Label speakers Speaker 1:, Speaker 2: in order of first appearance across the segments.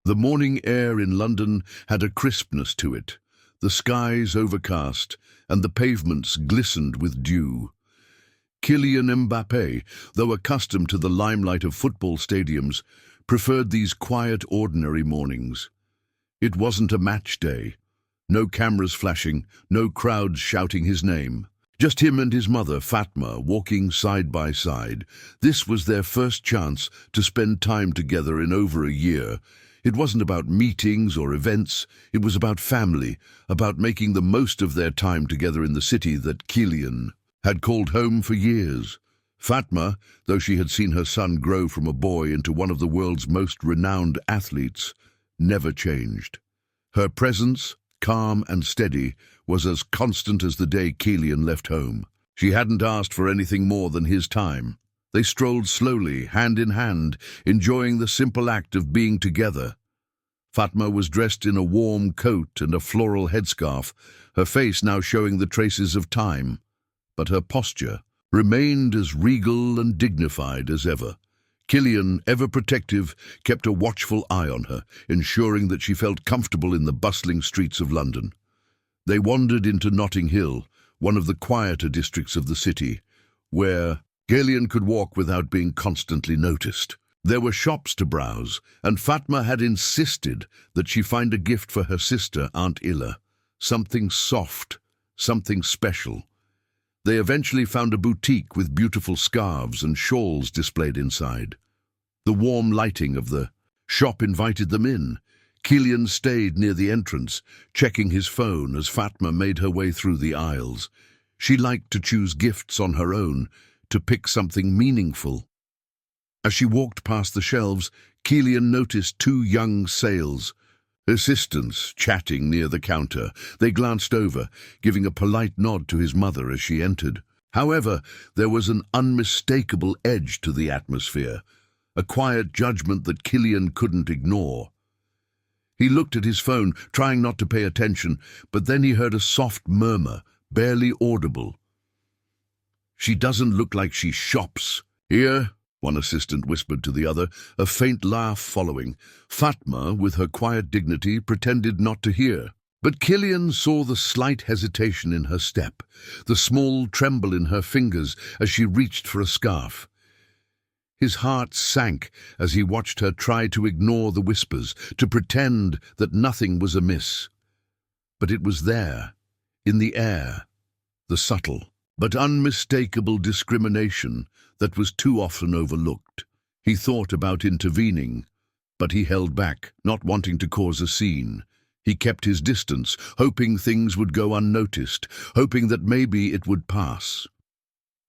Speaker 1: The morning air in London had a crispness to it, the skies overcast, and the pavements glistened with dew. Kylian Mbappé, though accustomed to the limelight of football stadiums, preferred these quiet, ordinary mornings. It wasn't a match day. No cameras flashing, no crowds shouting his name. Just him and his mother, Fatma, walking side by side. This was their first chance to spend time together in over a year. It wasn't about meetings or events, it was about family, about making the most of their time together in the city that Kylian had called home for years. Fatma, though she had seen her son grow from a boy into one of the world's most renowned athletes, never changed. Her presence, calm and steady, was as constant as the day Kylian left home. She hadn't asked for anything more than his time. They strolled slowly, hand in hand, enjoying the simple act of being together. Fatma was dressed in a warm coat and a floral headscarf, her face now showing the traces of time. But her posture remained as regal and dignified as ever. Kylian, ever protective, kept a watchful eye on her, ensuring that she felt comfortable in the bustling streets of London. They wandered into Notting Hill, one of the quieter districts of the city, where Kylian could walk without being constantly noticed. There were shops to browse, and Fatma had insisted that she find a gift for her sister, Aunt Illa. Something soft, something special. They eventually found a boutique with beautiful scarves and shawls displayed inside. The warm lighting of the shop invited them in. Kylian stayed near the entrance, checking his phone as Fatma made her way through the aisles. She liked to choose gifts on her own, to pick something meaningful. As she walked past the shelves, Kylian noticed two young sales assistants chatting near the counter. They glanced over, giving a polite nod to his mother as she entered. However, there was an unmistakable edge to the atmosphere, a quiet judgment that Kylian couldn't ignore. He looked at his phone, trying not to pay attention, but then he heard a soft murmur, barely audible. "She doesn't look like she shops." "Here," one assistant whispered to the other, a faint laugh following. Fatma, with her quiet dignity, pretended not to hear. But Kylian saw the slight hesitation in her step, the small tremble in her fingers as she reached for a scarf. His heart sank as he watched her try to ignore the whispers, to pretend that nothing was amiss. But it was there, in the air, the subtle but unmistakable discrimination that was too often overlooked. He thought about intervening, but he held back, not wanting to cause a scene. He kept his distance, hoping things would go unnoticed, hoping that maybe it would pass.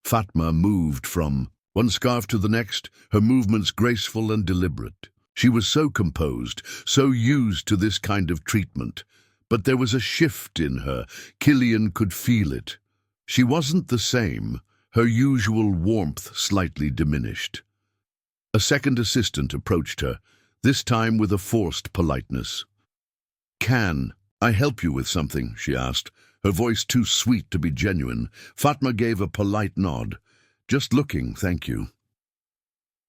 Speaker 1: Fatma moved from one scarf to the next, her movements graceful and deliberate. She was so composed, so used to this kind of treatment. But there was a shift in her. Kylian could feel it. She wasn't the same, her usual warmth slightly diminished. A second assistant approached her, this time with a forced politeness. "Can I help you with something?" she asked, her voice too sweet to be genuine. Fatma gave a polite nod. "Just looking, thank you."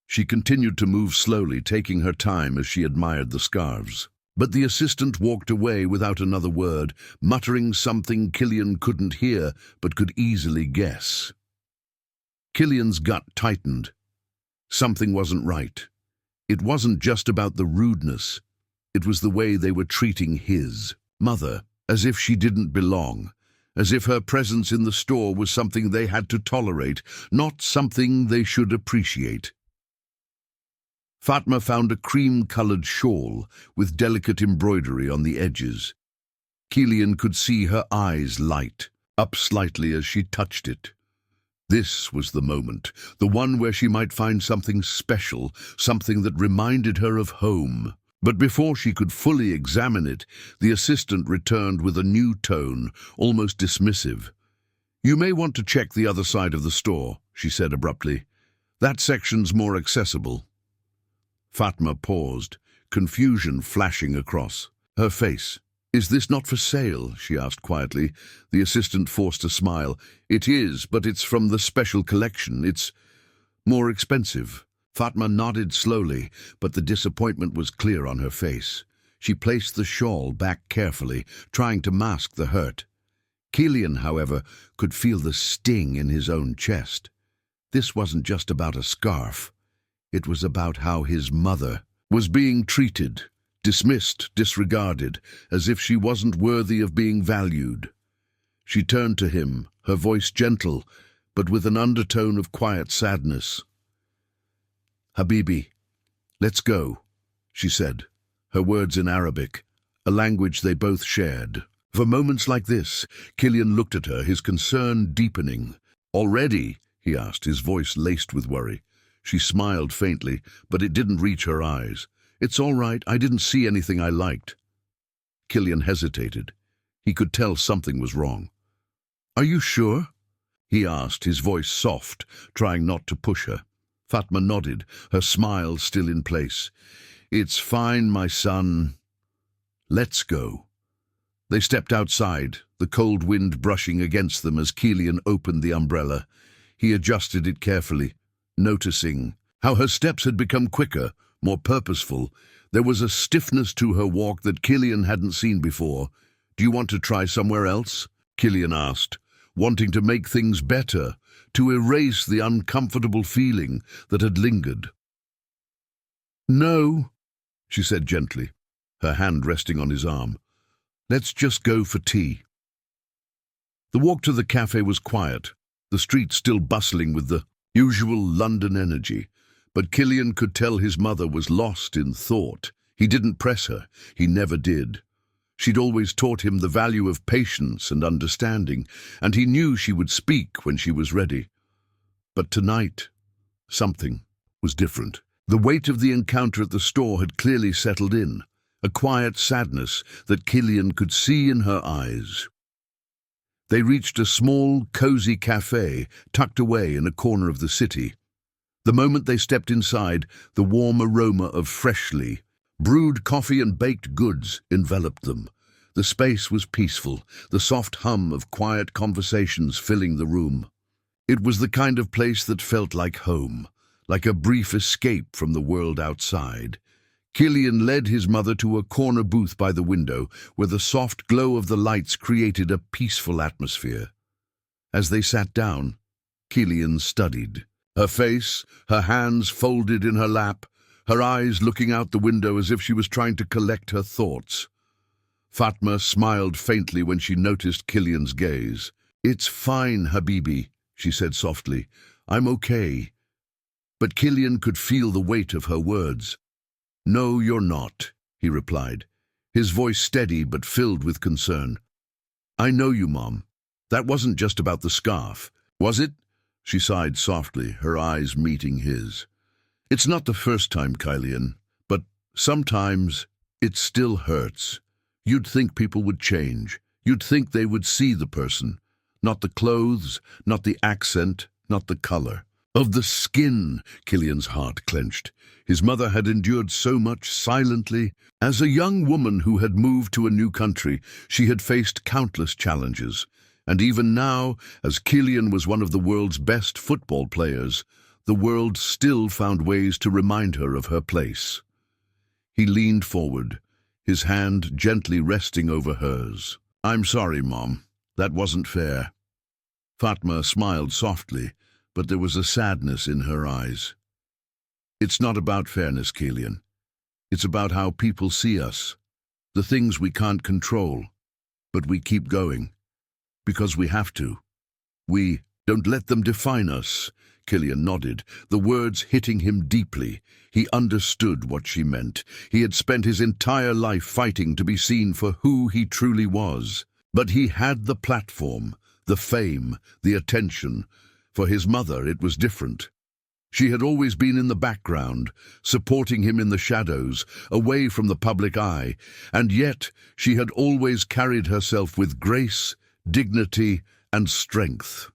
Speaker 1: She continued to move slowly, taking her time as she admired the scarves. But the assistant walked away without another word, muttering something Kylian couldn't hear but could easily guess. Kylian's gut tightened. Something wasn't right. It wasn't just about the rudeness. It was the way they were treating his mother, as if she didn't belong, as if her presence in the store was something they had to tolerate, not something they should appreciate. Fatma found a cream-colored shawl with delicate embroidery on the edges. Kylian could see her eyes light up slightly as she touched it. This was the moment, the one where she might find something special, something that reminded her of home. But before she could fully examine it, the assistant returned with a new tone, almost dismissive. "You may want to check the other side of the store," she said abruptly. "That section's more accessible." Fatma paused, confusion flashing across her face. "Is this not for sale?" she asked quietly. The assistant forced a smile. "It is, but it's from the special collection. It's more expensive." Fatma nodded slowly, but the disappointment was clear on her face. She placed the shawl back carefully, trying to mask the hurt. Kylian, however, could feel the sting in his own chest. This wasn't just about a scarf. It was about how his mother was being treated, dismissed, disregarded, as if she wasn't worthy of being valued. She turned to him, her voice gentle, but with an undertone of quiet sadness. "Habibi, let's go," she said, her words in Arabic, a language they both shared. For moments like this, Kylian looked at her, his concern deepening. "Already?" he asked, his voice laced with worry. She smiled faintly, but it didn't reach her eyes. "It's all right, I didn't see anything I liked." Kylian hesitated. He could tell something was wrong. "Are you sure?" he asked, his voice soft, trying not to push her. Fatma nodded, her smile still in place. "It's fine, my son. Let's go." They stepped outside, the cold wind brushing against them as Kylian opened the umbrella. He adjusted it carefully, noticing how her steps had become quicker, more purposeful. There was a stiffness to her walk that Kylian hadn't seen before. "Do you want to try somewhere else?" Kylian asked, wanting to make things better, to erase the uncomfortable feeling that had lingered. "No," she said gently, her hand resting on his arm. "Let's just go for tea." The walk to the cafe was quiet, the street still bustling with the usual London energy, but Kylian could tell his mother was lost in thought. He didn't press her, he never did. She'd always taught him the value of patience and understanding, and he knew she would speak when she was ready. But tonight, something was different. The weight of the encounter at the store had clearly settled in, a quiet sadness that Kylian could see in her eyes. They reached a small, cozy cafe tucked away in a corner of the city. The moment they stepped inside, the warm aroma of freshly brewed coffee and baked goods enveloped them. The space was peaceful, the soft hum of quiet conversations filling the room. It was the kind of place that felt like home, like a brief escape from the world outside. Kylian led his mother to a corner booth by the window, where the soft glow of the lights created a peaceful atmosphere. As they sat down, Kylian studied. Her face, her hands folded in her lap, her eyes looking out the window as if she was trying to collect her thoughts. Fatma smiled faintly when she noticed Kylian's gaze. "It's fine, Habibi," she said softly. "I'm okay." But Kylian could feel the weight of her words. "No, you're not," he replied, his voice steady but filled with concern. "I know you, Mom. That wasn't just about the scarf, was it?" She sighed softly, her eyes meeting his. "It's not the first time, Kylian, but sometimes it still hurts. You'd think people would change. You'd think they would see the person, not the clothes, not the accent, not the color. Of the skin." Kylian's heart clenched. His mother had endured so much silently. As a young woman who had moved to a new country, she had faced countless challenges. And even now, as Kylian was one of the world's best football players, the world still found ways to remind her of her place. He leaned forward, his hand gently resting over hers. "I'm sorry, Mom. That wasn't fair." Fatma smiled softly, but there was a sadness in her eyes. "It's not about fairness, Kylian. It's about how people see us, the things we can't control, but we keep going. Because we have to. We don't let them define us." Kylian nodded, the words hitting him deeply. He understood what she meant. He had spent his entire life fighting to be seen for who he truly was. But he had the platform, the fame, the attention. For his mother, it was different. She had always been in the background, supporting him in the shadows, away from the public eye, and yet she had always carried herself with grace, dignity, and strength.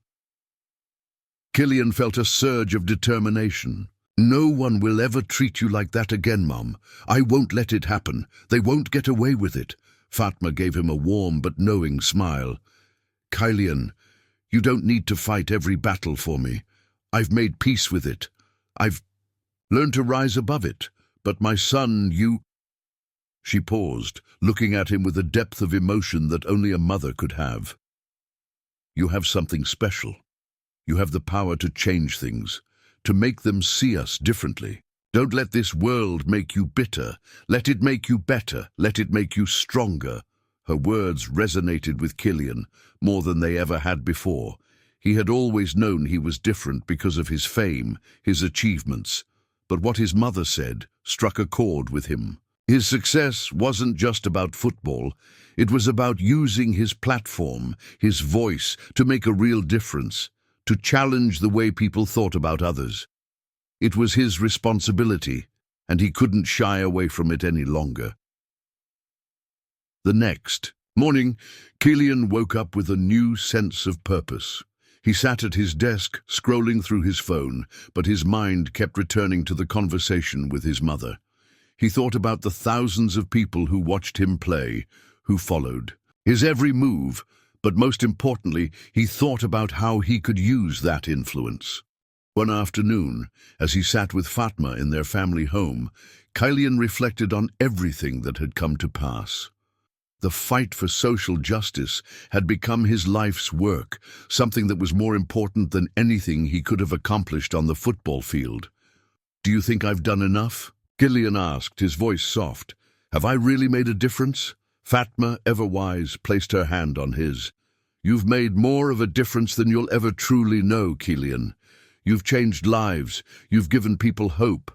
Speaker 1: Kylian felt a surge of determination. "No one will ever treat you like that again, Mum. I won't let it happen. They won't get away with it." Fatma gave him a warm but knowing smile. "Kylian, you don't need to fight every battle for me. I've made peace with it. Learn to rise above it. But my son, you—" She paused, looking at him with a depth of emotion that only a mother could have. "You have something special. You have the power to change things, to make them see us differently. Don't let this world make you bitter. Let it make you better. Let it make you stronger." Her words resonated with Kylian more than they ever had before. He had always known he was different because of his fame, his achievements. But what his mother said struck a chord with him. His success wasn't just about football. It was about using his platform, his voice, to make a real difference, to challenge the way people thought about others. It was his responsibility, and he couldn't shy away from it any longer. The next morning, Kylian woke up with a new sense of purpose. He sat at his desk, scrolling through his phone, but his mind kept returning to the conversation with his mother. He thought about the thousands of people who watched him play, who followed his every move, but most importantly, he thought about how he could use that influence. One afternoon, as he sat with Fatma in their family home, Kylian reflected on everything that had come to pass. The fight for social justice had become his life's work, something that was more important than anything he could have accomplished on the football field. "Do you think I've done enough?" Kylian asked, his voice soft. "Have I really made a difference?" Fatma, ever wise, placed her hand on his. "You've made more of a difference than you'll ever truly know, Kylian. You've changed lives, you've given people hope,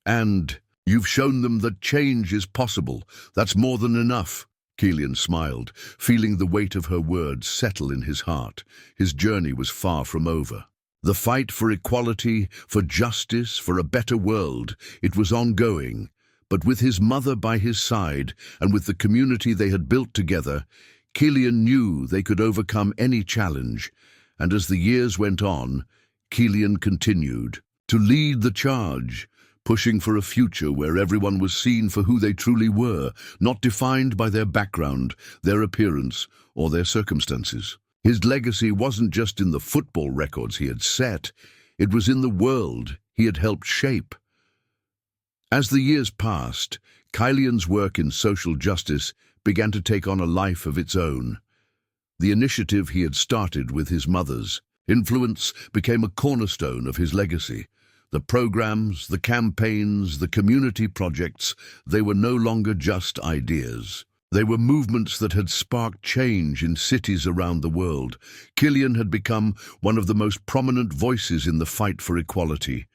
Speaker 1: and you've shown them that change is possible. That's more than enough." Kylian smiled, feeling the weight of her words settle in his heart. His journey was far from over. The fight for equality, for justice, for a better world, it was ongoing. But with his mother by his side, and with the community they had built together, Kylian knew they could overcome any challenge. And as the years went on, Kylian continued to lead the charge, pushing for a future where everyone was seen for who they truly were, not defined by their background, their appearance, or their circumstances. His legacy wasn't just in the football records he had set, it was in the world he had helped shape. As the years passed, Kylian's work in social justice began to take on a life of its own. The initiative he had started with his mother's influence became a cornerstone of his legacy. The programs, the campaigns, the community projects, they were no longer just ideas. They were movements that had sparked change in cities around the world. Kylian had become one of the most prominent voices in the fight for equality.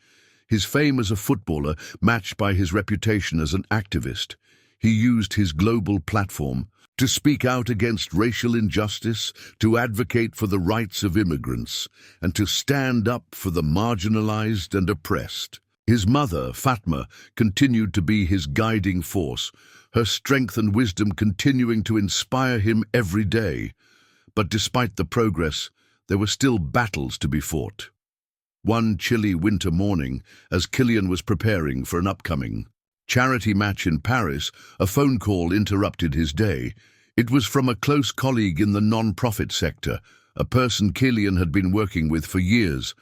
Speaker 1: His fame as a footballer matched by his reputation as an activist. He used his global platform to speak out against racial injustice, to advocate for the rights of immigrants, and to stand up for the marginalized and oppressed. His mother, Fatma, continued to be his guiding force, her strength and wisdom continuing to inspire him every day. But despite the progress, there were still battles to be fought. One chilly winter morning, as Kylian was preparing for an upcoming charity match in Paris, a phone call interrupted his day. It was from a close colleague in the non-profit sector, a person Kylian had been working with for years.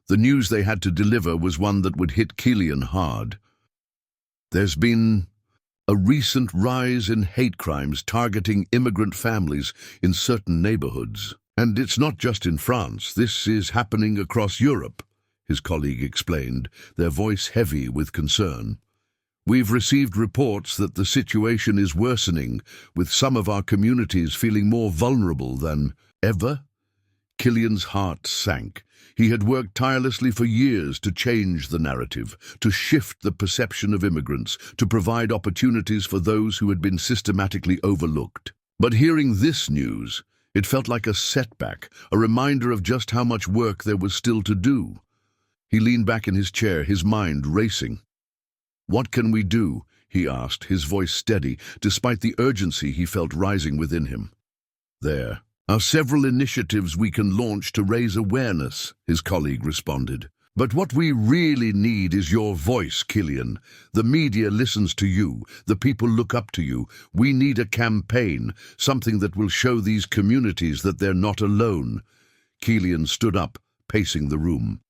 Speaker 1: The news they had to deliver was one that would hit Kylian hard. "There's been a recent rise in hate crimes targeting immigrant families in certain neighborhoods. And it's not just in France, this is happening across Europe," his colleague explained, their voice heavy with concern. "We've received reports that the situation is worsening, with some of our communities feeling more vulnerable than ever." Kylian's heart sank. He had worked tirelessly for years to change the narrative, to shift the perception of immigrants, to provide opportunities for those who had been systematically overlooked. But hearing this news, it felt like a setback, a reminder of just how much work there was still to do. He leaned back in his chair, his mind racing. "What can we do?" he asked, his voice steady, despite the urgency he felt rising within him. "There are several initiatives we can launch to raise awareness," his colleague responded. "But what we really need is your voice, Kylian. The media listens to you. The people look up to you. We need a campaign, something that will show these communities that they're not alone." Kylian stood up, pacing the room.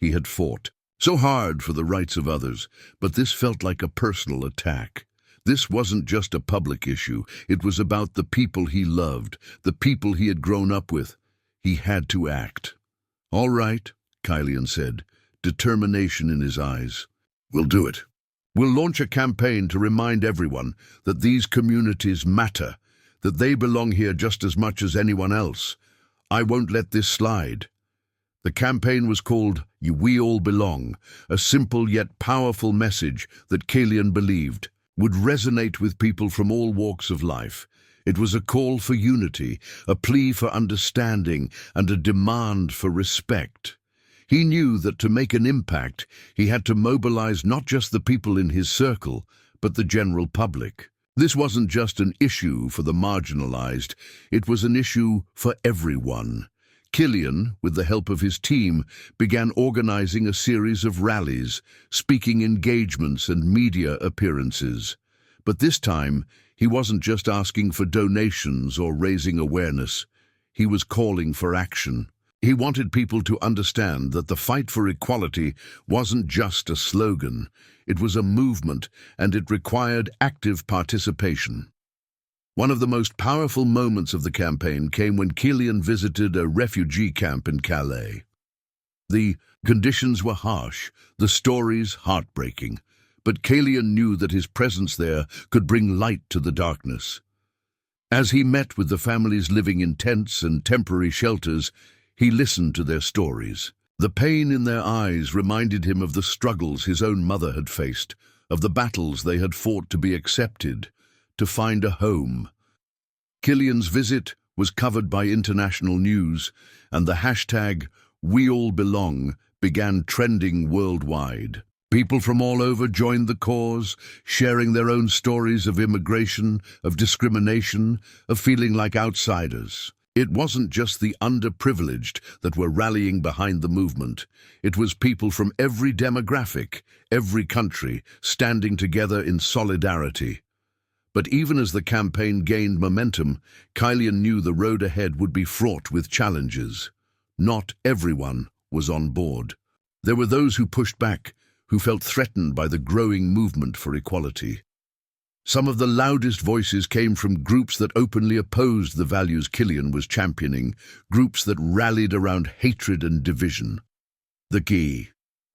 Speaker 1: He had fought, So hard for the rights of others, but this felt like a personal attack. This wasn't just a public issue, it was about the people he loved, the people he had grown up with. He had to act. "All right," Kylian said, determination in his eyes. "We'll do it. We'll launch a campaign to remind everyone that these communities matter, that they belong here just as much as anyone else. I won't let this slide." The campaign was called "We All Belong," a simple yet powerful message that Kylian believed would resonate with people from all walks of life. It was a call for unity, a plea for understanding, and a demand for respect. He knew that to make an impact, he had to mobilize not just the people in his circle, but the general public. This wasn't just an issue for the marginalized, it was an issue for everyone. Kylian, with the help of his team, began organizing a series of rallies, speaking engagements and media appearances. But this time, he wasn't just asking for donations or raising awareness. He was calling for action. He wanted people to understand that the fight for equality wasn't just a slogan. It was a movement, and it required active participation. One of the most powerful moments of the campaign came when Kylian visited a refugee camp in Calais. The conditions were harsh, the stories heartbreaking, but Kylian knew that his presence there could bring light to the darkness. As he met with the families living in tents and temporary shelters, he listened to their stories. The pain in their eyes reminded him of the struggles his own mother had faced, of the battles they had fought to be accepted, to find a home. Kylian's visit was covered by international news, and the hashtag #WeAllBelong began trending worldwide. People from all over joined the cause, sharing their own stories of immigration, of discrimination, of feeling like outsiders. It wasn't just the underprivileged that were rallying behind the movement. It was people from every demographic, every country, standing together in solidarity. But even as the campaign gained momentum, Kylian knew the road ahead would be fraught with challenges. Not everyone was on board. There were those who pushed back, who felt threatened by the growing movement for equality. Some of the loudest voices came from groups that openly opposed the values Kylian was championing, groups that rallied around hatred and division. The key.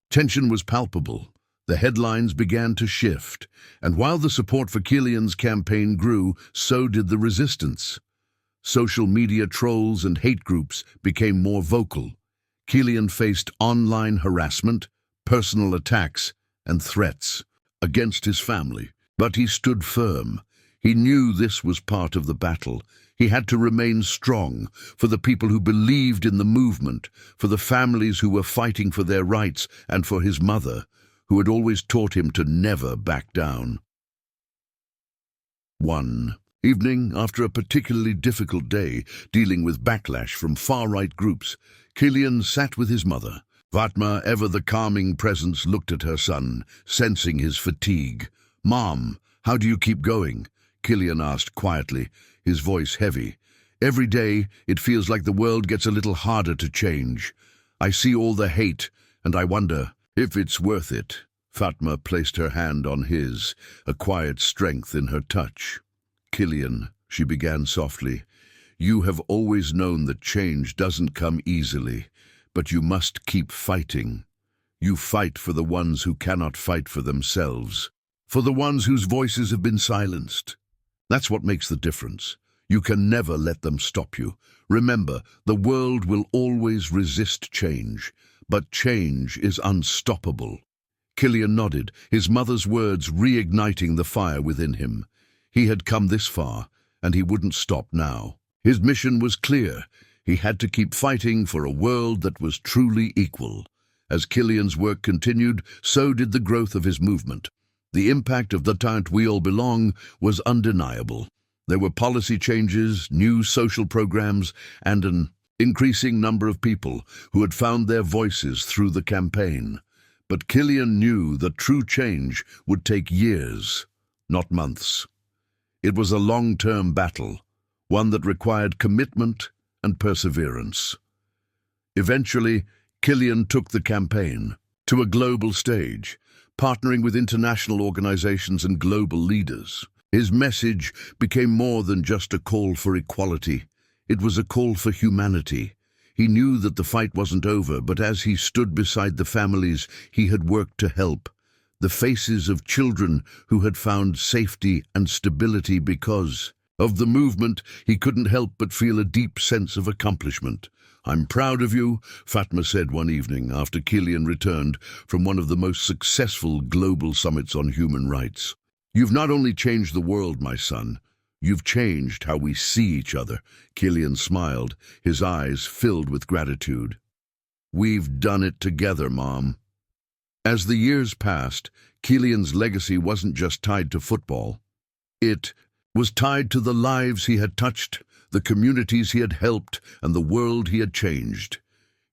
Speaker 1: Tension was palpable. The headlines began to shift, and while the support for Kylian's campaign grew, so did the resistance. Social media trolls and hate groups became more vocal. Kylian faced online harassment, personal attacks, and threats against his family. But he stood firm. He knew this was part of the battle. He had to remain strong for the people who believed in the movement, for the families who were fighting for their rights, and for his mother, who had always taught him to never back down. One evening, after a particularly difficult day dealing with backlash from far-right groups, Kylian sat with his mother. Fatma, ever the calming presence, looked at her son, sensing his fatigue. "Mom, how do you keep going?" Kylian asked quietly, his voice heavy. "Every day, it feels like the world gets a little harder to change. I see all the hate, and I wonder if it's worth it." Fatma placed her hand on his, a quiet strength in her touch. "Kylian," she began softly, "you have always known that change doesn't come easily, but you must keep fighting. You fight for the ones who cannot fight for themselves, for the ones whose voices have been silenced. That's what makes the difference. You can never let them stop you. Remember, the world will always resist change, but change is unstoppable." Kylian nodded, his mother's words reigniting the fire within him. He had come this far, and he wouldn't stop now. His mission was clear. He had to keep fighting for a world that was truly equal. As Kylian's work continued, so did the growth of his movement. The impact of the movement "We All Belong" was undeniable. There were policy changes, new social programs, and an increasing number of people who had found their voices through the campaign. But Kylian knew that true change would take years, not months. It was a long-term battle, one that required commitment and perseverance. Eventually, Kylian took the campaign to a global stage, partnering with international organizations and global leaders. His message became more than just a call for equality. It was a call for humanity. He knew that the fight wasn't over, but as he stood beside the families he had worked to help, the faces of children who had found safety and stability because of the movement, he couldn't help but feel a deep sense of accomplishment. "I'm proud of you," Fatma said one evening after Kylian returned from one of the most successful global summits on human rights. "You've not only changed the world, my son, you've changed how we see each other." Kylian smiled, his eyes filled with gratitude. "We've done it together, Mom." As the years passed, Kylian's legacy wasn't just tied to football. It was tied to the lives he had touched, the communities he had helped, and the world he had changed.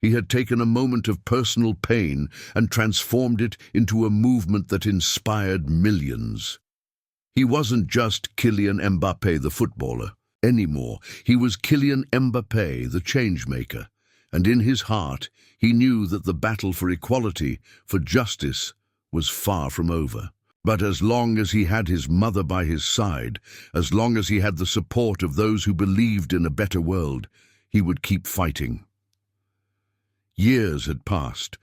Speaker 1: He had taken a moment of personal pain and transformed it into a movement that inspired millions. He wasn't just Kylian Mbappé the footballer anymore. He was Kylian Mbappé the changemaker. And in his heart, he knew that the battle for equality, for justice, was far from over. But as long as he had his mother by his side, as long as he had the support of those who believed in a better world, he would keep fighting. Years had passed,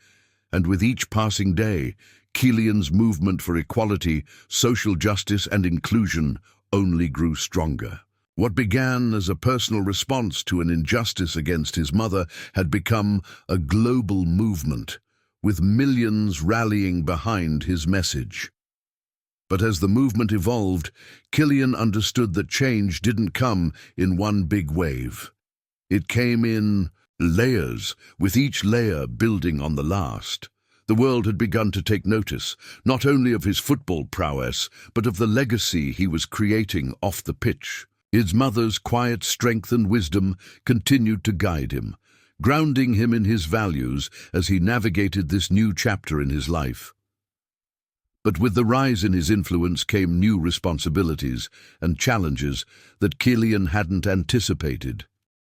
Speaker 1: and with each passing day, Kylian's movement for equality, social justice and inclusion only grew stronger. What began as a personal response to an injustice against his mother had become a global movement, with millions rallying behind his message. But as the movement evolved, Kylian understood that change didn't come in one big wave. It came in layers, with each layer building on the last. The world had begun to take notice, not only of his football prowess, but of the legacy he was creating off the pitch. His mother's quiet strength and wisdom continued to guide him, grounding him in his values as he navigated this new chapter in his life. But with the rise in his influence came new responsibilities and challenges that Kylian hadn't anticipated.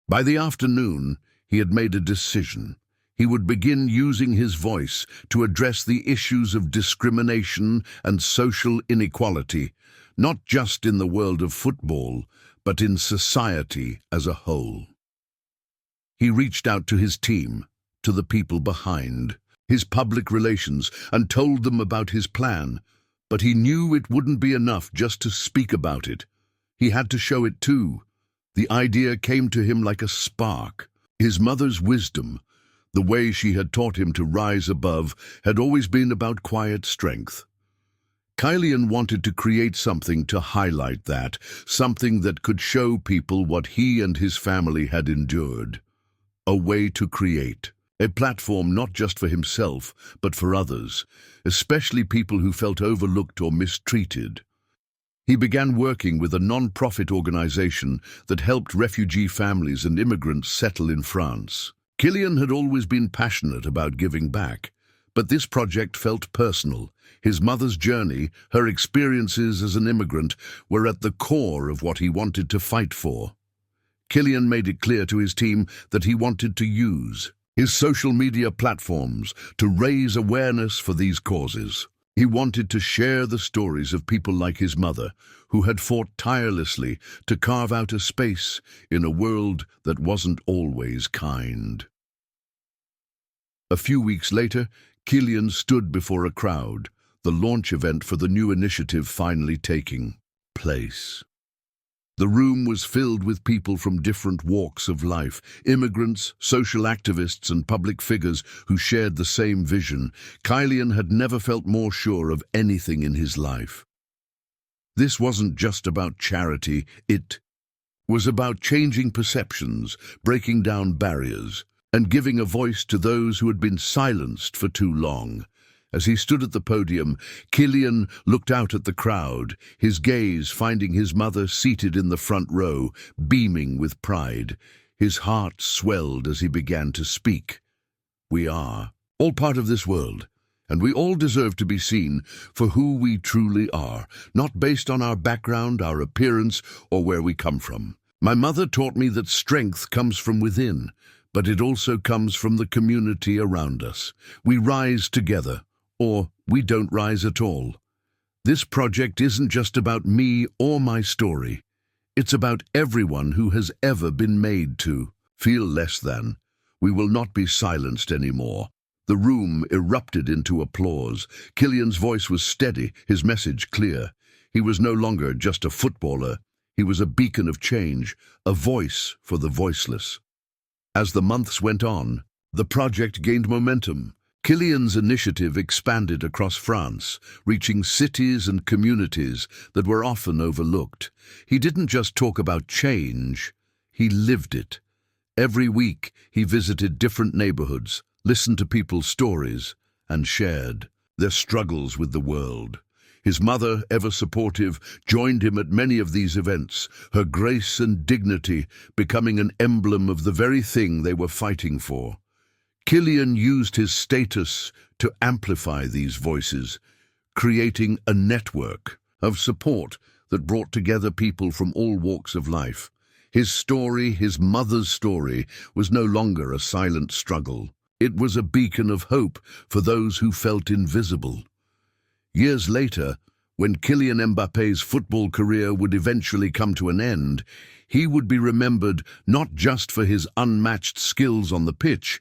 Speaker 1: By the afternoon, he had made a decision. He would begin using his voice to address the issues of discrimination and social inequality, not just in the world of football, but in society as a whole. He reached out to his team, to the people behind his public relations, and told them about his plan. But he knew it wouldn't be enough just to speak about it. He had to show it too. The idea came to him like a spark. His mother's wisdom, the way she had taught him to rise above, had always been about quiet strength. Kylian wanted to create something to highlight that, something that could show people what he and his family had endured. A way to create a platform not just for himself, but for others, especially people who felt overlooked or mistreated. He began working with a non-profit organization that helped refugee families and immigrants settle in France. Kylian had always been passionate about giving back, but this project felt personal. His mother's journey, her experiences as an immigrant, were at the core of what he wanted to fight for. Kylian made it clear to his team that he wanted to use his social media platforms to raise awareness for these causes. He wanted to share the stories of people like his mother, who had fought tirelessly to carve out a space in a world that wasn't always kind. A few weeks later, Kylian stood before a crowd, the launch event for the new initiative finally taking place. The room was filled with people from different walks of life, immigrants, social activists, and public figures who shared the same vision. Kylian had never felt more sure of anything in his life. This wasn't just about charity, it was about changing perceptions, breaking down barriers, and giving a voice to those who had been silenced for too long. As he stood at the podium, Kylian looked out at the crowd, his gaze finding his mother seated in the front row, beaming with pride. His heart swelled as he began to speak. We are all part of this world, and we all deserve to be seen for who we truly are, not based on our background, our appearance, or where we come from. My mother taught me that strength comes from within, but it also comes from the community around us. We rise together, or we don't rise at all. This project isn't just about me or my story. It's about everyone who has ever been made to feel less than. We will not be silenced anymore. The room erupted into applause. Kylian's voice was steady, his message clear. He was no longer just a footballer. He was a beacon of change, a voice for the voiceless. As the months went on, the project gained momentum. Kylian's initiative expanded across France, reaching cities and communities that were often overlooked. He didn't just talk about change, he lived it. Every week, he visited different neighborhoods, listened to people's stories, and shared their struggles with the world. His mother, ever supportive, joined him at many of these events, her grace and dignity becoming an emblem of the very thing they were fighting for. Kylian used his status to amplify these voices, creating a network of support that brought together people from all walks of life. His story, his mother's story, was no longer a silent struggle. It was a beacon of hope for those who felt invisible. Years later, when Kylian Mbappe's football career would eventually come to an end, he would be remembered not just for his unmatched skills on the pitch,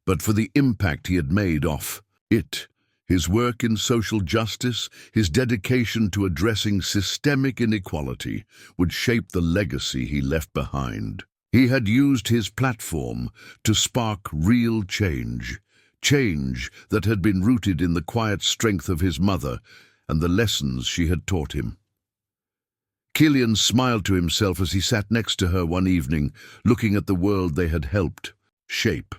Speaker 1: but for the impact he had made off it. His work in social justice, his dedication to addressing systemic inequality would shape the legacy he left behind. He had used his platform to spark real change, change that had been rooted in the quiet strength of his mother and the lessons she had taught him. Kylian smiled to himself as he sat next to her one evening, looking at the world they had helped shape.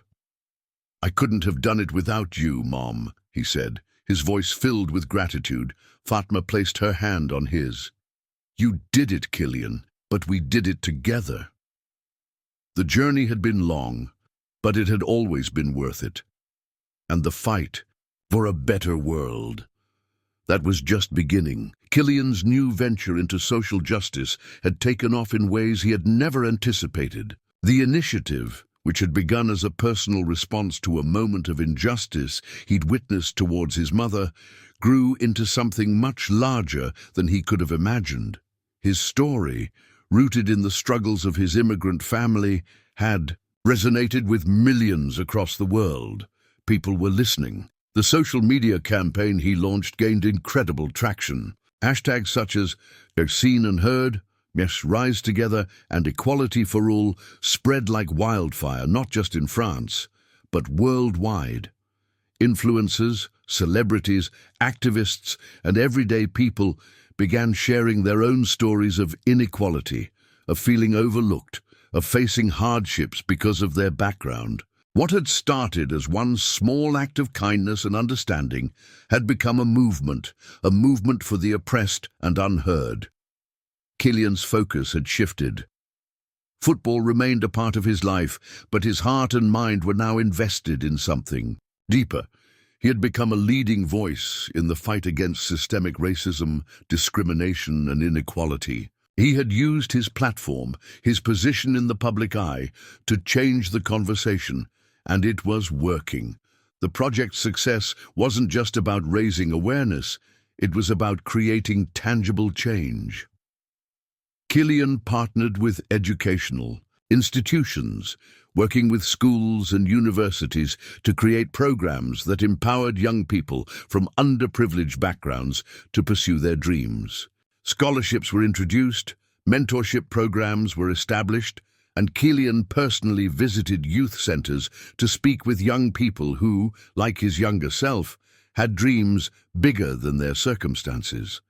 Speaker 1: "I couldn't have done it without you, Mom," he said, his voice filled with gratitude. Fatma placed her hand on his. "You did it, Kylian, but we did it together." The journey had been long, but it had always been worth it. And the fight for a better world, that was just beginning. Kylian's new venture into social justice had taken off in ways he had never anticipated. The initiative, which had begun as a personal response to a moment of injustice he'd witnessed towards his mother, grew into something much larger than he could have imagined. His story, rooted in the struggles of his immigrant family, had resonated with millions across the world. People were listening. The social media campaign he launched gained incredible traction. Hashtags such as "Seen and Heard," "Yes, Rise Together," and "Equality for All" spread like wildfire, not just in France, but worldwide. Influencers, celebrities, activists, and everyday people began sharing their own stories of inequality, of feeling overlooked, of facing hardships because of their background. What had started as one small act of kindness and understanding had become a movement for the oppressed and unheard. Kylian's focus had shifted. Football remained a part of his life, but his heart and mind were now invested in something deeper. He had become a leading voice in the fight against systemic racism, discrimination, and inequality. He had used his platform, his position in the public eye, to change the conversation, and it was working. The project's success wasn't just about raising awareness, it was about creating tangible change. Kylian partnered with educational institutions, working with schools and universities to create programs that empowered young people from underprivileged backgrounds to pursue their dreams. Scholarships were introduced, mentorship programs were established, and Kylian personally visited youth centers to speak with young people who, like his younger self, had dreams bigger than their circumstances.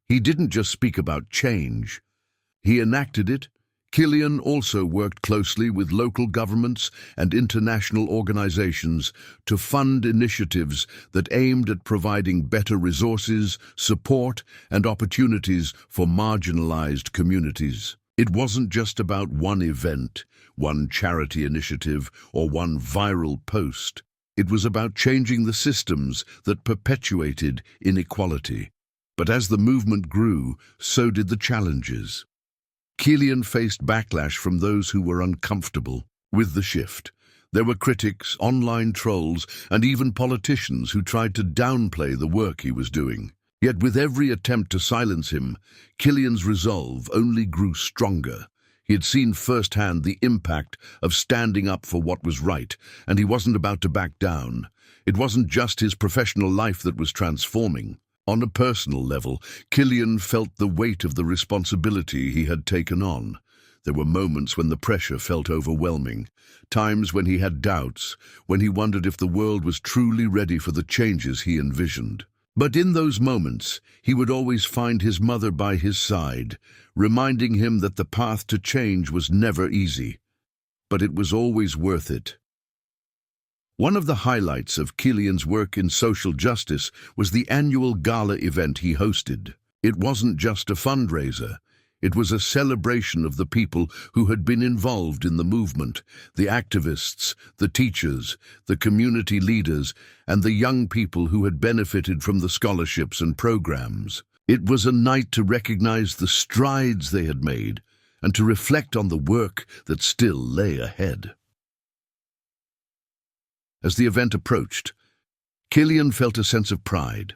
Speaker 1: He didn't just speak about change, he enacted it. Kylian also worked closely with local governments and international organizations to fund initiatives that aimed at providing better resources, support, and opportunities for marginalized communities. It wasn't just about one event, one charity initiative, or one viral post. It was about changing the systems that perpetuated inequality. But as the movement grew, so did the challenges. Kylian faced backlash from those who were uncomfortable. With the shift, there were critics, online trolls, and even politicians who tried to downplay the work he was doing. Yet with every attempt to silence him, Kylian's resolve only grew stronger. He had seen firsthand the impact of standing up for what was right, and he wasn't about to back down. It wasn't just his professional life that was transforming. On a personal level, Kylian felt the weight of the responsibility he had taken on. There were moments when the pressure felt overwhelming, times when he had doubts, when he wondered if the world was truly ready for the changes he envisioned. But in those moments, he would always find his mother by his side, reminding him that the path to change was never easy. But it was always worth it. One of the highlights of Kylian's work in social justice was the annual gala event he hosted. It wasn't just a fundraiser. It was a celebration of the people who had been involved in the movement, the activists, the teachers, the community leaders, and the young people who had benefited from the scholarships and programs. It was a night to recognize the strides they had made and to reflect on the work that still lay ahead. As the event approached, Kylian felt a sense of pride.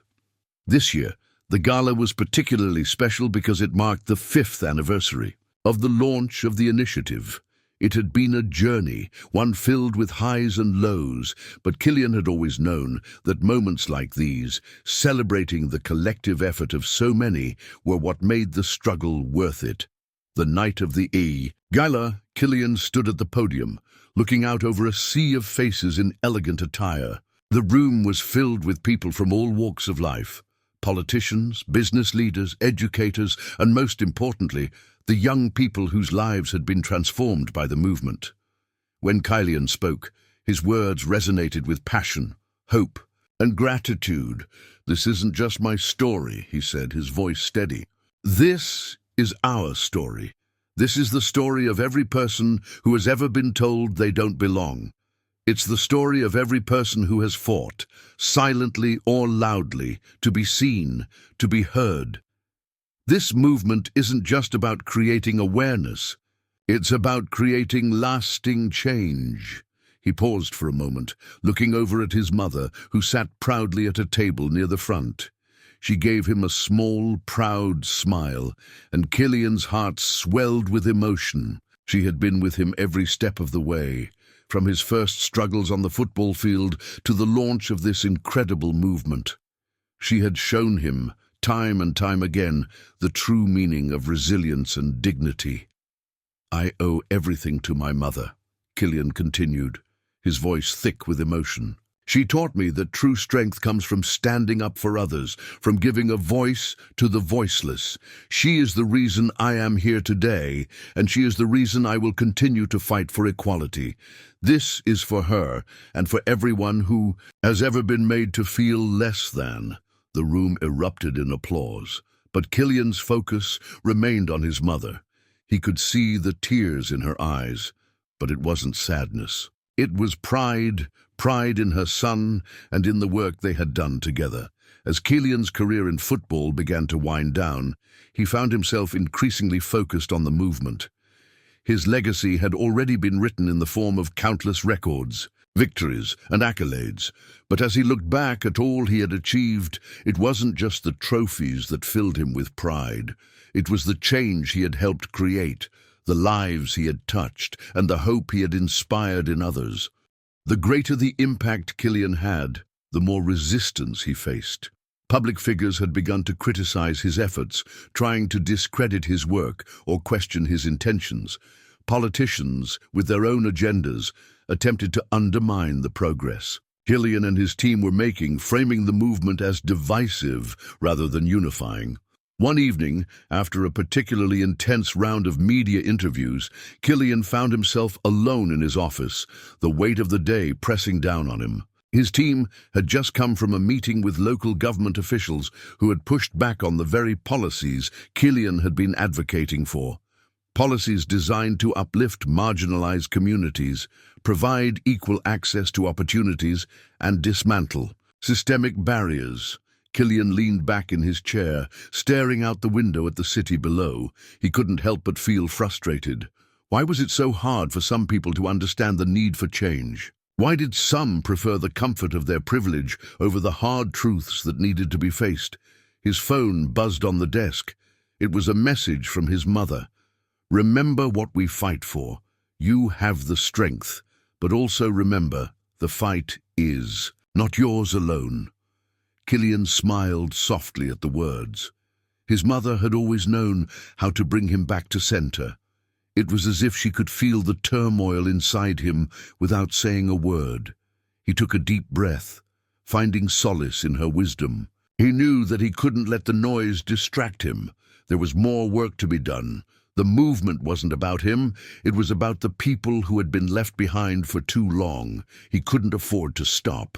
Speaker 1: This year, the gala was particularly special because it marked the 5th anniversary of the launch of the initiative. It had been a journey, one filled with highs and lows, but Kylian had always known that moments like these, celebrating the collective effort of so many, were what made the struggle worth it. The night of the gala, Kylian stood at the podium, looking out over a sea of faces in elegant attire. The room was filled with people from all walks of life. Politicians, business leaders, educators, and most importantly, the young people whose lives had been transformed by the movement. When Kylian spoke, his words resonated with passion, hope, and gratitude. "This isn't just my story," he said, his voice steady. "This is our story. This is the story of every person who has ever been told they don't belong. It's the story of every person who has fought, silently or loudly, to be seen, to be heard. This movement isn't just about creating awareness. It's about creating lasting change." He paused for a moment, looking over at his mother, who sat proudly at a table near the front. She gave him a small, proud smile, and Kylian's heart swelled with emotion. She had been with him every step of the way, from his first struggles on the football field to the launch of this incredible movement. She had shown him, time and time again, the true meaning of resilience and dignity. "I owe everything to my mother," Kylian continued, his voice thick with emotion. "She taught me that true strength comes from standing up for others, from giving a voice to the voiceless. She is the reason I am here today, and she is the reason I will continue to fight for equality. This is for her, and for everyone who has ever been made to feel less than." The room erupted in applause, but Kylian's focus remained on his mother. He could see the tears in her eyes, but it wasn't sadness. It was pride in her son and in the work they had done together. As Kylian's career in football began to wind down, he found himself increasingly focused on the movement. His legacy had already been written in the form of countless records, victories, and accolades. But as he looked back at all he had achieved, it wasn't just the trophies that filled him with pride. It was the change he had helped create, the lives he had touched, and the hope he had inspired in others. The greater the impact Kylian had, the more resistance he faced. Public figures had begun to criticize his efforts, trying to discredit his work or question his intentions. Politicians, with their own agendas, attempted to undermine the progress Kylian and his team were making, framing the movement as divisive rather than unifying. One evening, after a particularly intense round of media interviews, Kylian found himself alone in his office, the weight of the day pressing down on him. His team had just come from a meeting with local government officials who had pushed back on the very policies Kylian had been advocating for. Policies designed to uplift marginalized communities, provide equal access to opportunities, and dismantle systemic barriers. Kylian leaned back in his chair, staring out the window at the city below. He couldn't help but feel frustrated. Why was it so hard for some people to understand the need for change? Why did some prefer the comfort of their privilege over the hard truths that needed to be faced? His phone buzzed on the desk. It was a message from his mother. Remember what we fight for. You have the strength, but also remember, the fight is not yours alone. Kylian smiled softly at the words. His mother had always known how to bring him back to center. It was as if she could feel the turmoil inside him without saying a word. He took a deep breath, finding solace in her wisdom. He knew that he couldn't let the noise distract him. There was more work to be done. The movement wasn't about him. It was about the people who had been left behind for too long. He couldn't afford to stop.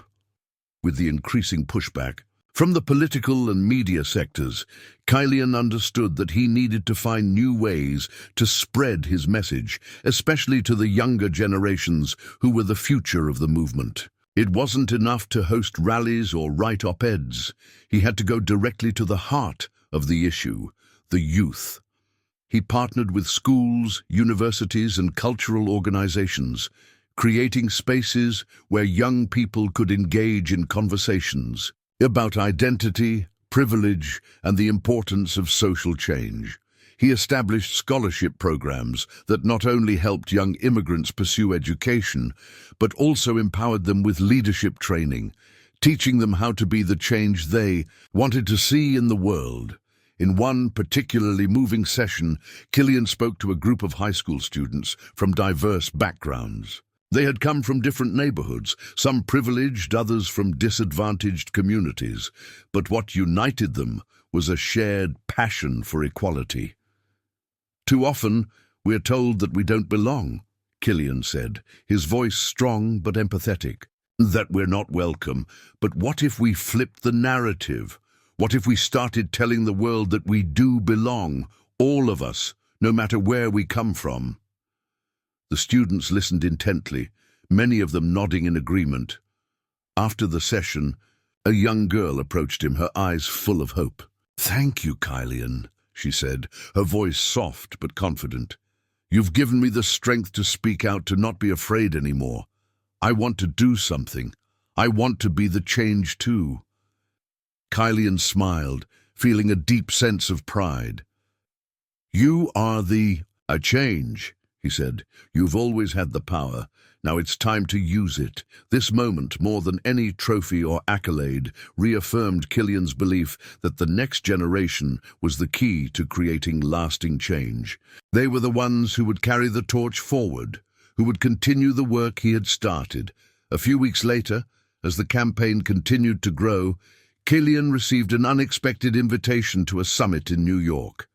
Speaker 1: With the increasing pushback from the political and media sectors, Kylian understood that he needed to find new ways to spread his message, especially to the younger generations who were the future of the movement. It wasn't enough to host rallies or write op-eds. He had to go directly to the heart of the issue, the youth. He partnered with schools, universities, and cultural organizations, creating spaces where young people could engage in conversations about identity, privilege, and the importance of social change. He established scholarship programs that not only helped young immigrants pursue education, but also empowered them with leadership training, teaching them how to be the change they wanted to see in the world. In one particularly moving session, Kylian spoke to a group of high school students from diverse backgrounds. They had come from different neighborhoods, some privileged, others from disadvantaged communities, but what united them was a shared passion for equality. Too often, we're told that we don't belong, Kylian said, his voice strong but empathetic, that we're not welcome. But what if we flipped the narrative? What if we started telling the world that we do belong, all of us, no matter where we come from? The students listened intently, many of them nodding in agreement. After the session, a young girl approached him, her eyes full of hope. "Thank you, Kylian," she said, her voice soft but confident. "You've given me the strength to speak out, to not be afraid anymore. I want to do something. I want to be the change too." Kylian smiled, feeling a deep sense of pride. "You are a change," he said. "You've always had the power. Now it's time to use it." This moment, more than any trophy or accolade, reaffirmed Kylian's belief that the next generation was the key to creating lasting change. They were the ones who would carry the torch forward, who would continue the work he had started. A few weeks later, as the campaign continued to grow, Kylian received an unexpected invitation to a summit in New York.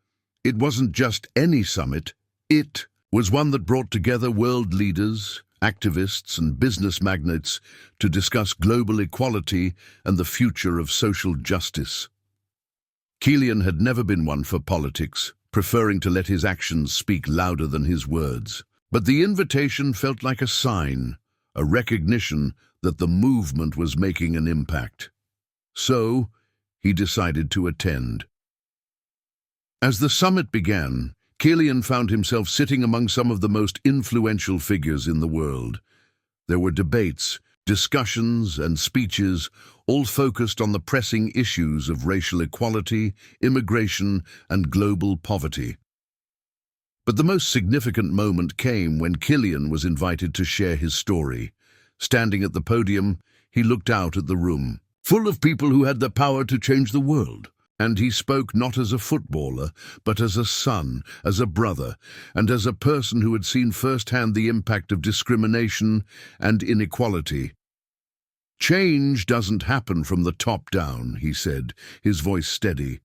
Speaker 1: It wasn't just any summit. It was one that brought together world leaders, activists, and business magnates to discuss global equality and the future of social justice. Kylian had never been one for politics, preferring to let his actions speak louder than his words. But the invitation felt like a sign, a recognition that the movement was making an impact. So, he decided to attend. As the summit began, Kylian found himself sitting among some of the most influential figures in the world. There were debates, discussions, and speeches, all focused on the pressing issues of racial equality, immigration, and global poverty. But the most significant moment came when Kylian was invited to share his story. Standing at the podium, he looked out at the room, full of people who had the power to change the world. And he spoke not as a footballer, but as a son, as a brother, and as a person who had seen firsthand the impact of discrimination and inequality. "Change doesn't happen from the top down," he said, his voice steady.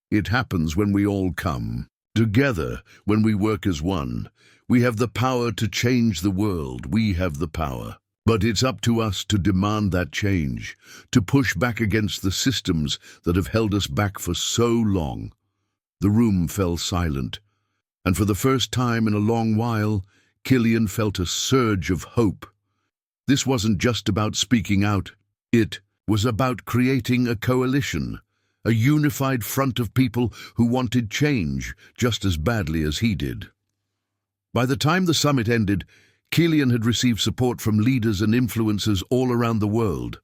Speaker 1: "It happens when we all come together, when we work as one. We have the power to change the world. We have the power. But it's up to us to demand that change, to push back against the systems that have held us back for so long." The room fell silent, and for the first time in a long while, Kylian felt a surge of hope. This wasn't just about speaking out. It was about creating a coalition, a unified front of people who wanted change just as badly as he did. By the time the summit ended, Kylian had received support from leaders and influencers all around the world.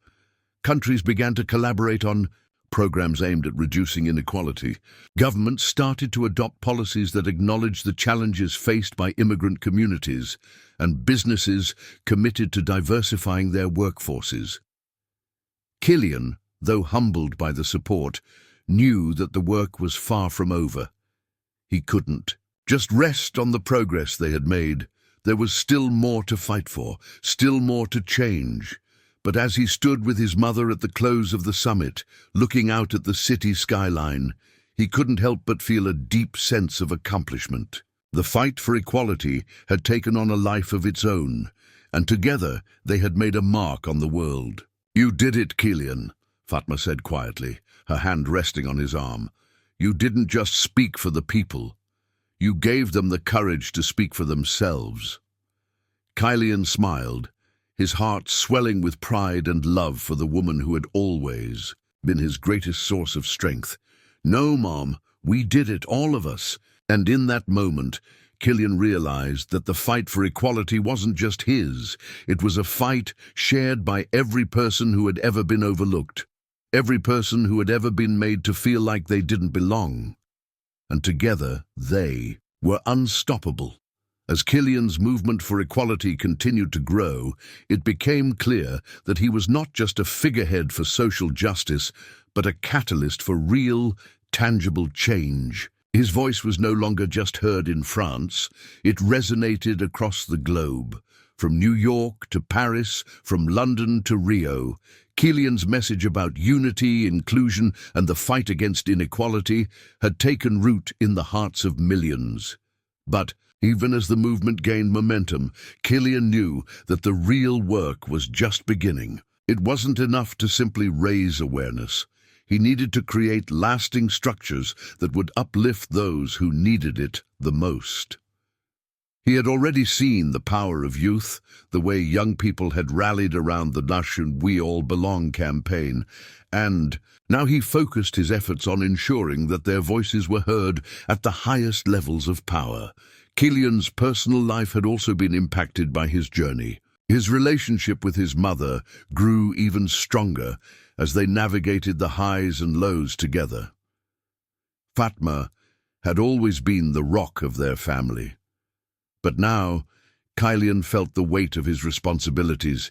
Speaker 1: Countries began to collaborate on programs aimed at reducing inequality. Governments started to adopt policies that acknowledged the challenges faced by immigrant communities, and businesses committed to diversifying their workforces. Kylian, though humbled by the support, knew that the work was far from over. He couldn't just rest on the progress they had made. There was still more to fight for, still more to change. But as he stood with his mother at the close of the summit, looking out at the city skyline, he couldn't help but feel a deep sense of accomplishment. The fight for equality had taken on a life of its own, and together they had made a mark on the world. "You did it, Kylian," Fatma said quietly, her hand resting on his arm. "You didn't just speak for the people. You gave them the courage to speak for themselves." Kylian smiled, his heart swelling with pride and love for the woman who had always been his greatest source of strength. "No, Mom, we did it, all of us." And in that moment, Kylian realized that the fight for equality wasn't just his. It was a fight shared by every person who had ever been overlooked, every person who had ever been made to feel like they didn't belong. And together, they were unstoppable. As Kylian's movement for equality continued to grow, it became clear that he was not just a figurehead for social justice, but a catalyst for real, tangible change. His voice was no longer just heard in France. It resonated across the globe. From New York to Paris, from London to Rio, Kylian's message about unity, inclusion, and the fight against inequality had taken root in the hearts of millions. But even as the movement gained momentum, Kylian knew that the real work was just beginning. It wasn't enough to simply raise awareness. He needed to create lasting structures that would uplift those who needed it the most. He had already seen the power of youth, the way young people had rallied around the Nation We All Belong campaign, and now he focused his efforts on ensuring that their voices were heard at the highest levels of power. Kylian's personal life had also been impacted by his journey. His relationship with his mother grew even stronger as they navigated the highs and lows together. Fatma had always been the rock of their family. But now, Kylian felt the weight of his responsibilities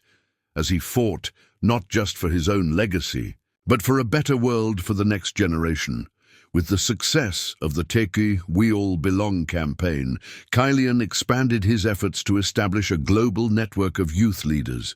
Speaker 1: as he fought not just for his own legacy, but for a better world for the next generation. With the success of the Teki We All Belong campaign, Kylian expanded his efforts to establish a global network of youth leaders.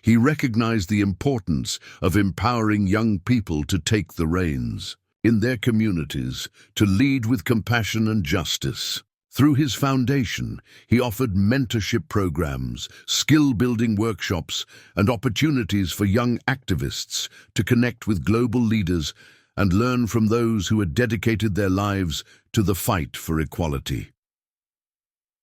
Speaker 1: He recognized the importance of empowering young people to take the reins in their communities, to lead with compassion and justice. Through his foundation, he offered mentorship programs, skill-building workshops, and opportunities for young activists to connect with global leaders and learn from those who had dedicated their lives to the fight for equality.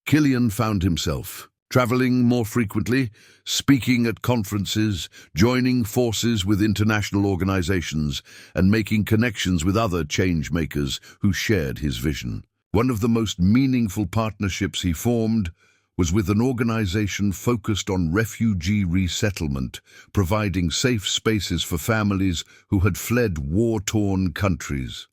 Speaker 1: Kylian found himself traveling more frequently, speaking at conferences, joining forces with international organizations, and making connections with other change-makers who shared his vision. One of the most meaningful partnerships he formed was with an organization focused on refugee resettlement, providing safe spaces for families who had fled war-torn countries.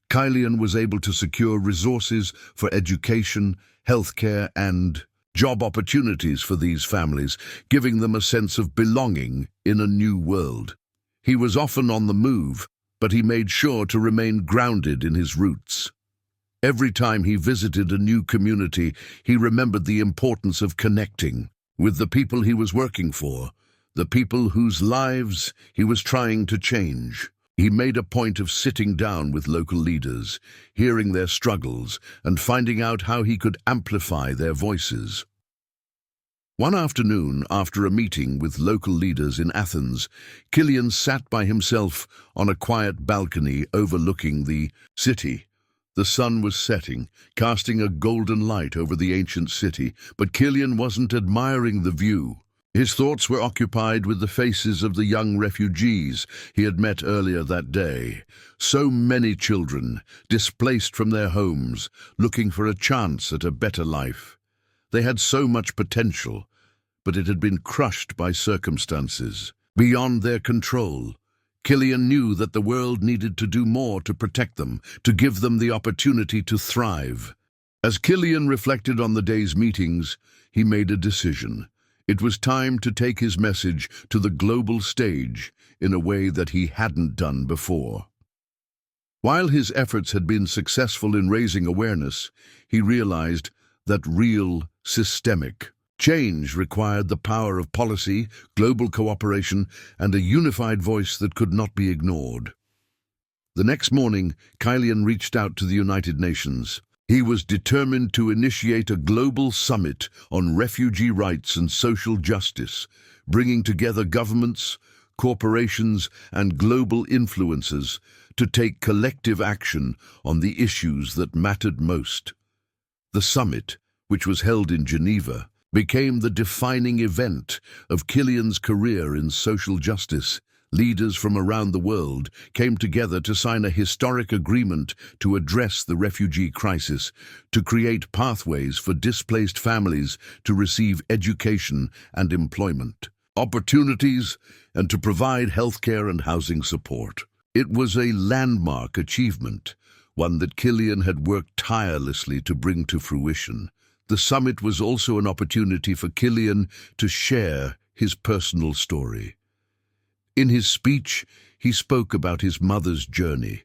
Speaker 1: Kylian was able to secure resources for education, healthcare, and job opportunities for these families, giving them a sense of belonging in a new world. He was often on the move, but he made sure to remain grounded in his roots. Every time he visited a new community, he remembered the importance of connecting with the people he was working for, the people whose lives he was trying to change. He made a point of sitting down with local leaders, hearing their struggles, and finding out how he could amplify their voices. One afternoon, after a meeting with local leaders in Athens, Kylian sat by himself on a quiet balcony overlooking the city. The sun was setting, casting a golden light over the ancient city, but Kylian wasn't admiring the view. His thoughts were occupied with the faces of the young refugees he had met earlier that day. So many children, displaced from their homes, looking for a chance at a better life. They had so much potential, but it had been crushed by circumstances beyond their control. Kylian knew that the world needed to do more to protect them, to give them the opportunity to thrive. As Kylian reflected on the day's meetings, he made a decision. It was time to take his message to the global stage in a way that he hadn't done before. While his efforts had been successful in raising awareness, he realized that real, systemic change required the power of policy, global cooperation, and a unified voice that could not be ignored. The next morning, Kylian reached out to the United Nations. He was determined to initiate a global summit on refugee rights and social justice, bringing together governments, corporations, and global influencers to take collective action on the issues that mattered most. The summit, which was held in Geneva, became the defining event of Kylian's career in social justice. Leaders from around the world came together to sign a historic agreement to address the refugee crisis, to create pathways for displaced families to receive education and employment opportunities, and to provide healthcare and housing support. It was a landmark achievement, one that Kylian had worked tirelessly to bring to fruition. The summit was also an opportunity for Kylian to share his personal story. In his speech, he spoke about his mother's journey,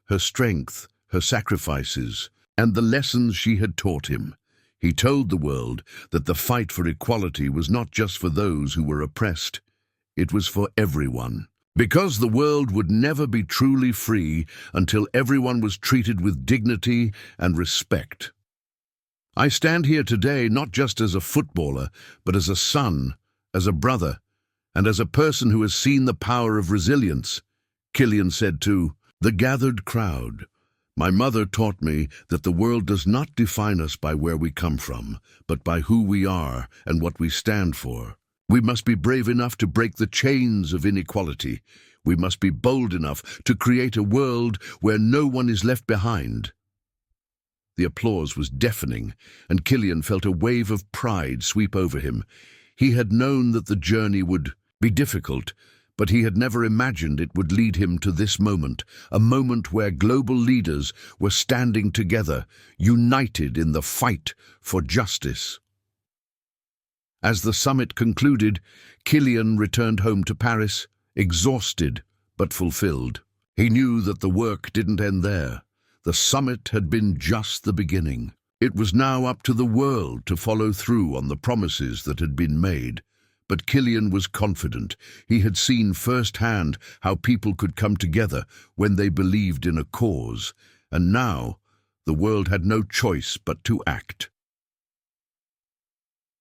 Speaker 1: her strength, her sacrifices, and the lessons she had taught him. He told the world that the fight for equality was not just for those who were oppressed, it was for everyone. Because the world would never be truly free until everyone was treated with dignity and respect. I stand here today not just as a footballer, but as a son, as a brother, and as a person who has seen the power of resilience, Kylian said to the gathered crowd. My mother taught me that the world does not define us by where we come from, but by who we are and what we stand for. We must be brave enough to break the chains of inequality. We must be bold enough to create a world where no one is left behind. The applause was deafening, and Kylian felt a wave of pride sweep over him. He had known that the journey would be difficult, but he had never imagined it would lead him to this moment, a moment where global leaders were standing together, united in the fight for justice. As the summit concluded, Kylian returned home to Paris, exhausted but fulfilled. He knew that the work didn't end there. The summit had been just the beginning. It was now up to the world to follow through on the promises that had been made. But Kylian was confident. He had seen firsthand how people could come together when they believed in a cause, and now the world had no choice but to act.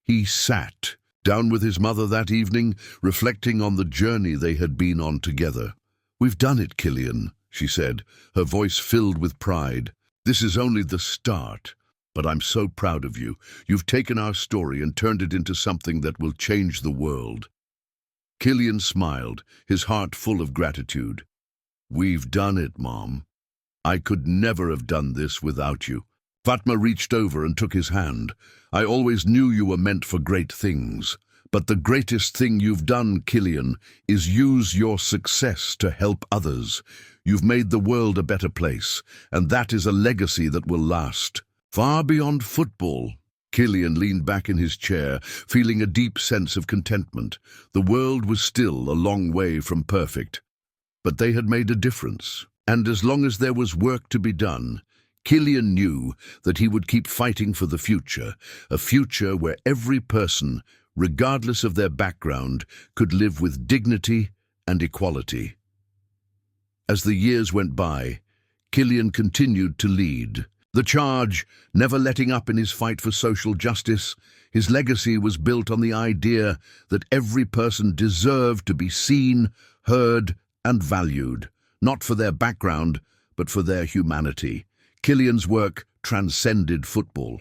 Speaker 1: He sat down with his mother that evening, reflecting on the journey they had been on together. We've done it, Kylian, she said, her voice filled with pride. This is only the start. But I'm so proud of you. You've taken our story and turned it into something that will change the world. Kylian smiled, his heart full of gratitude. We've done it, Mom. I could never have done this without you. Fatma reached over and took his hand. I always knew you were meant for great things. But the greatest thing you've done, Kylian, is use your success to help others. You've made the world a better place, and that is a legacy that will last. Far beyond football. Kylian leaned back in his chair, feeling a deep sense of contentment. The world was still a long way from perfect, but they had made a difference. And as long as there was work to be done, Kylian knew that he would keep fighting for the future, a future where every person, regardless of their background, could live with dignity and equality. As the years went by, Kylian continued to lead the charge, never letting up in his fight for social justice. His legacy was built on the idea that every person deserved to be seen, heard, and valued, not for their background, but for their humanity. Kylian's work transcended football.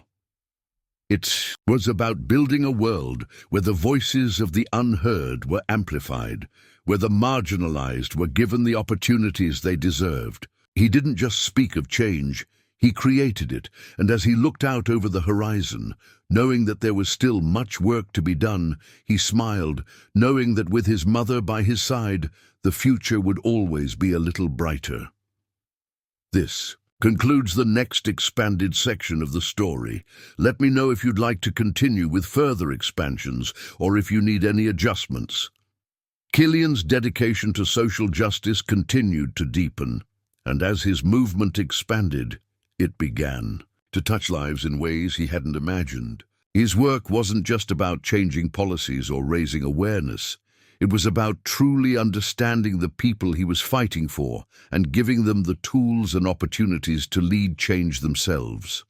Speaker 1: It was about building a world where the voices of the unheard were amplified, where the marginalized were given the opportunities they deserved. He didn't just speak of change, He created it, and as he looked out over the horizon, knowing that there was still much work to be done, he smiled, knowing that with his mother by his side, the future would always be a little brighter. This concludes the next expanded section of the story. Let me know if you'd like to continue with further expansions or if you need any adjustments. Kylian's dedication to social justice continued to deepen, and as his movement expanded, it began to touch lives in ways he hadn't imagined. His work wasn't just about changing policies or raising awareness. It was about truly understanding the people he was fighting for and giving them the tools and opportunities to lead change themselves.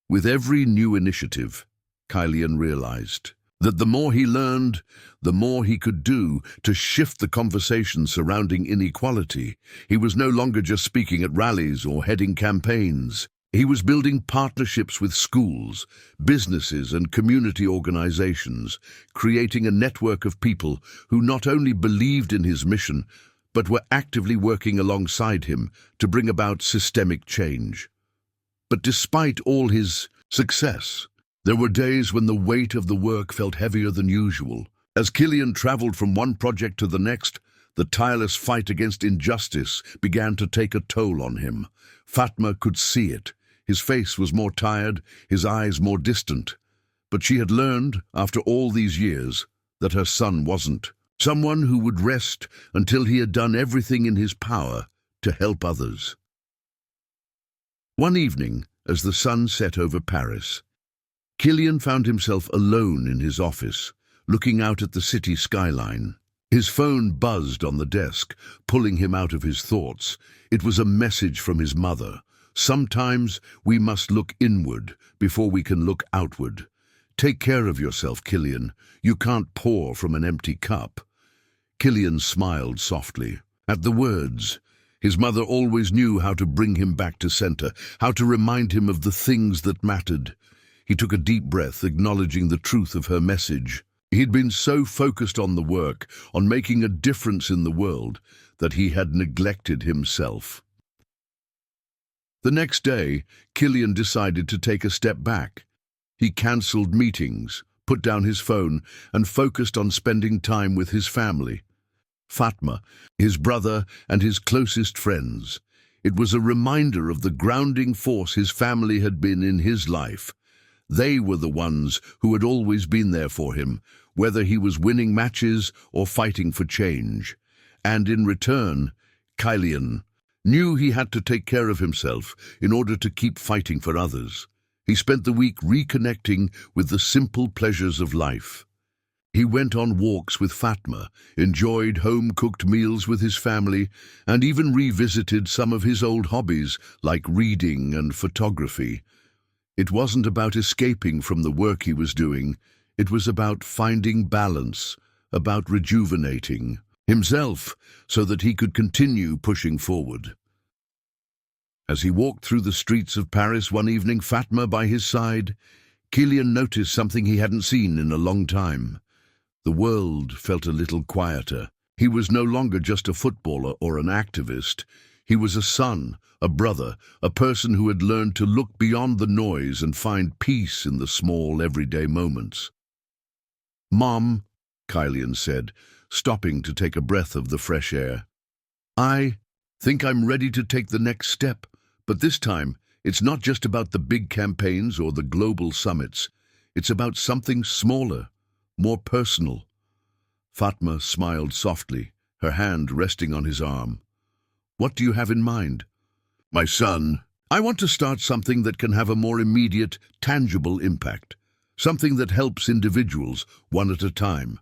Speaker 1: With every new initiative, Kylian realized that the more he learned, the more he could do to shift the conversation surrounding inequality. He was no longer just speaking at rallies or heading campaigns. He was building partnerships with schools, businesses, and community organizations, creating a network of people who not only believed in his mission, but were actively working alongside him to bring about systemic change. But despite all his success, there were days when the weight of the work felt heavier than usual. As Kylian traveled from one project to the next, the tireless fight against injustice began to take a toll on him. Fatma could see it. His face was more tired, his eyes more distant. But she had learned, after all these years, that her son wasn't someone who would rest until he had done everything in his power to help others. One evening, as the sun set over Paris, Kylian found himself alone in his office, looking out at the city skyline. His phone buzzed on the desk, pulling him out of his thoughts. It was a message from his mother. Sometimes we must look inward before we can look outward. Take care of yourself, Kylian. You can't pour from an empty cup. Kylian smiled softly at the words. His mother always knew how to bring him back to center, how to remind him of the things that mattered. He took a deep breath, acknowledging the truth of her message. He'd been so focused on the work, on making a difference in the world, that he had neglected himself. The next day, Kylian decided to take a step back. He cancelled meetings, put down his phone, and focused on spending time with his family. Fatma, his brother, and his closest friends. It was a reminder of the grounding force his family had been in his life. They were the ones who had always been there for him, whether he was winning matches or fighting for change. And in return, Kylian knew he had to take care of himself in order to keep fighting for others. He spent the week reconnecting with the simple pleasures of life. He went on walks with Fatma, enjoyed home-cooked meals with his family, and even revisited some of his old hobbies like reading and photography. It wasn't about escaping from the work he was doing. It was about finding balance, about rejuvenating himself so that he could continue pushing forward. As he walked through the streets of Paris one evening, Fatma by his side, Kylian noticed something he hadn't seen in a long time. The world felt a little quieter. He was no longer just a footballer or an activist. He was a son, a brother, a person who had learned to look beyond the noise and find peace in the small, everyday moments. "Mom," Kylian said, stopping to take a breath of the fresh air. "I think I'm ready to take the next step, but this time it's not just about the big campaigns or the global summits. It's about something smaller, more personal." Fatma smiled softly, her hand resting on his arm. "What do you have in mind?" "My son, I want to start something that can have a more immediate, tangible impact. Something that helps individuals, one at a time.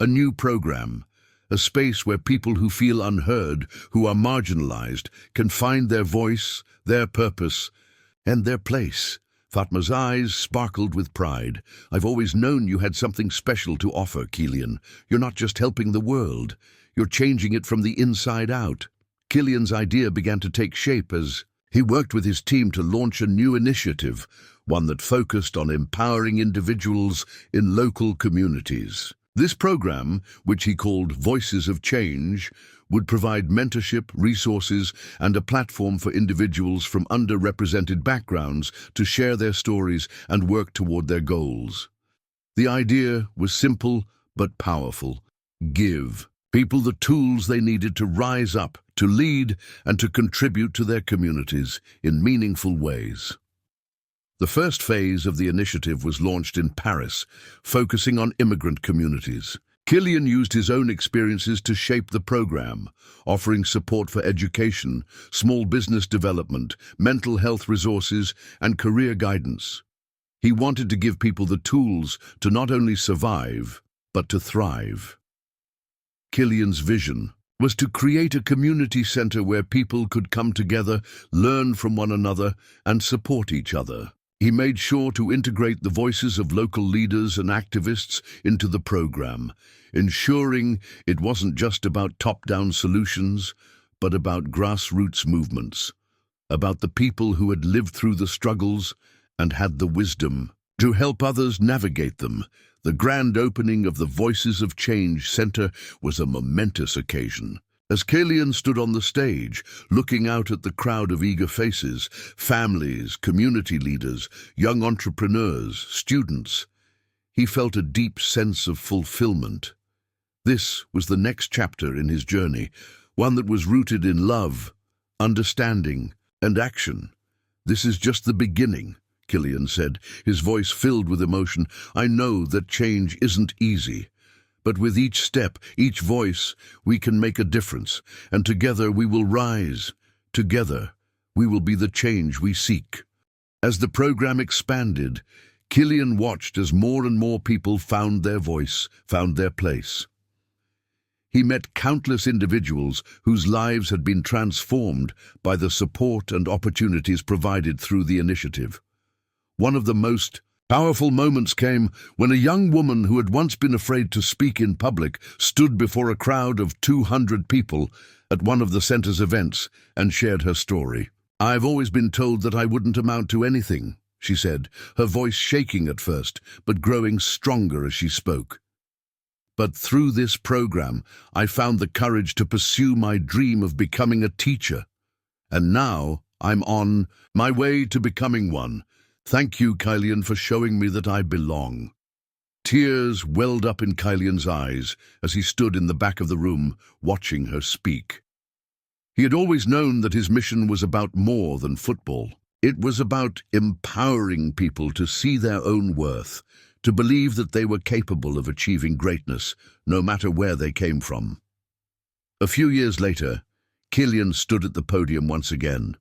Speaker 1: A new program. A space where people who feel unheard, who are marginalized, can find their voice, their purpose, and their place." Fatma's eyes sparkled with pride. "I've always known you had something special to offer, Kylian. You're not just helping the world. You're changing it from the inside out." Kylian's idea began to take shape as he worked with his team to launch a new initiative, one that focused on empowering individuals in local communities. This program, which he called Voices of Change, would provide mentorship, resources, and a platform for individuals from underrepresented backgrounds to share their stories and work toward their goals. The idea was simple but powerful. Give people the tools they needed to rise up, to lead, and to contribute to their communities in meaningful ways. The first phase of the initiative was launched in Paris, focusing on immigrant communities. Kylian used his own experiences to shape the program, offering support for education, small business development, mental health resources, and career guidance. He wanted to give people the tools to not only survive, but to thrive. Kylian's vision was to create a community center where people could come together, learn from one another, and support each other. He made sure to integrate the voices of local leaders and activists into the program, ensuring it wasn't just about top-down solutions, but about grassroots movements, about the people who had lived through the struggles and had the wisdom to help others navigate them. The grand opening of the Voices of Change Center was a momentous occasion. As Kylian stood on the stage, looking out at the crowd of eager faces, families, community leaders, young entrepreneurs, students, he felt a deep sense of fulfillment. This was the next chapter in his journey, one that was rooted in love, understanding, and action. "This is just the beginning," Kylian said, his voice filled with emotion. "I know that change isn't easy. But with each step, each voice, we can make a difference, and together we will rise. Together, we will be the change we seek." As the program expanded, Kylian watched as more and more people found their voice, found their place. He met countless individuals whose lives had been transformed by the support and opportunities provided through the initiative. One of the most powerful moments came when a young woman who had once been afraid to speak in public stood before a crowd of 200 people at one of the center's events and shared her story. "I've always been told that I wouldn't amount to anything," she said, her voice shaking at first, but growing stronger as she spoke. "But through this program, I found the courage to pursue my dream of becoming a teacher. And now I'm on my way to becoming one. Thank you, Kylian, for showing me that I belong." Tears welled up in Kylian's eyes as he stood in the back of the room, watching her speak. He had always known that his mission was about more than football. It was about empowering people to see their own worth, to believe that they were capable of achieving greatness, no matter where they came from. A few years later, Kylian stood at the podium once again.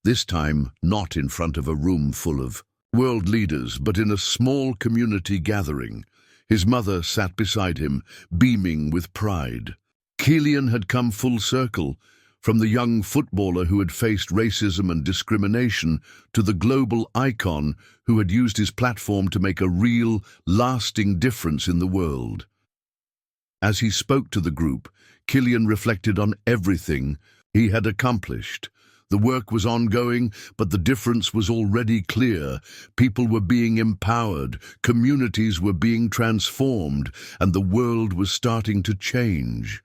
Speaker 1: This time, not in front of a room full of world leaders, but in a small community gathering. His mother sat beside him, beaming with pride. Kylian had come full circle, from the young footballer who had faced racism and discrimination to the global icon who had used his platform to make a real, lasting difference in the world. As he spoke to the group, Kylian reflected on everything he had accomplished. The work was ongoing, but the difference was already clear. People were being empowered, communities were being transformed, and the world was starting to change.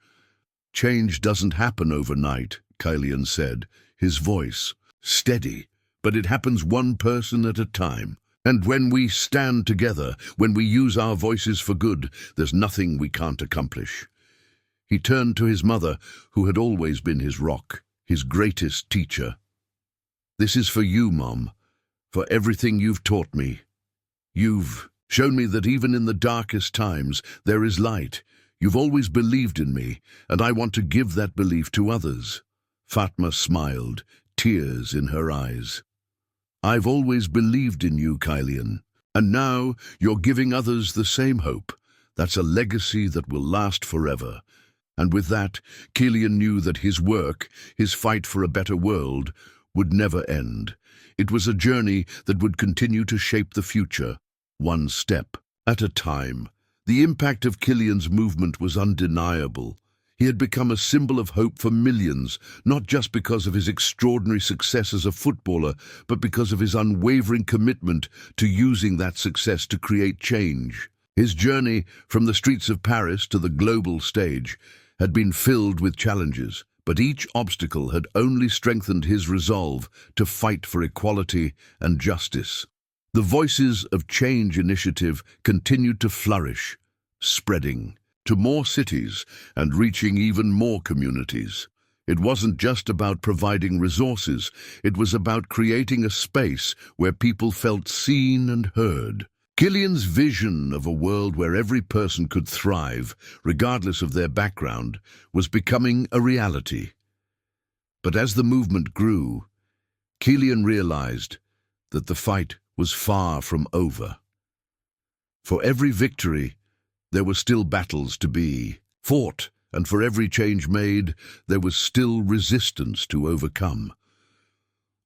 Speaker 1: "Change doesn't happen overnight," Kylian said, his voice steady, "but it happens one person at a time. And when we stand together, when we use our voices for good, there's nothing we can't accomplish." He turned to his mother, who had always been his rock, his greatest teacher. "This is for you, Mom, for everything you've taught me. You've shown me that even in the darkest times, there is light. You've always believed in me, and I want to give that belief to others." Fatma smiled, tears in her eyes. "I've always believed in you, Kylian, and now you're giving others the same hope. That's a legacy that will last forever." And with that, Kylian knew that his work, his fight for a better world, would never end. It was a journey that would continue to shape the future, one step at a time. The impact of Kylian's movement was undeniable. He had become a symbol of hope for millions, not just because of his extraordinary success as a footballer, but because of his unwavering commitment to using that success to create change. His journey from the streets of Paris to the global stage had been filled with challenges, but each obstacle had only strengthened his resolve to fight for equality and justice. The Voices of Change initiative continued to flourish, spreading to more cities and reaching even more communities. It wasn't just about providing resources, it was about creating a space where people felt seen and heard. Kylian's vision of a world where every person could thrive, regardless of their background, was becoming a reality. But as the movement grew, Kylian realized that the fight was far from over. For every victory, there were still battles to be fought, and for every change made, there was still resistance to overcome.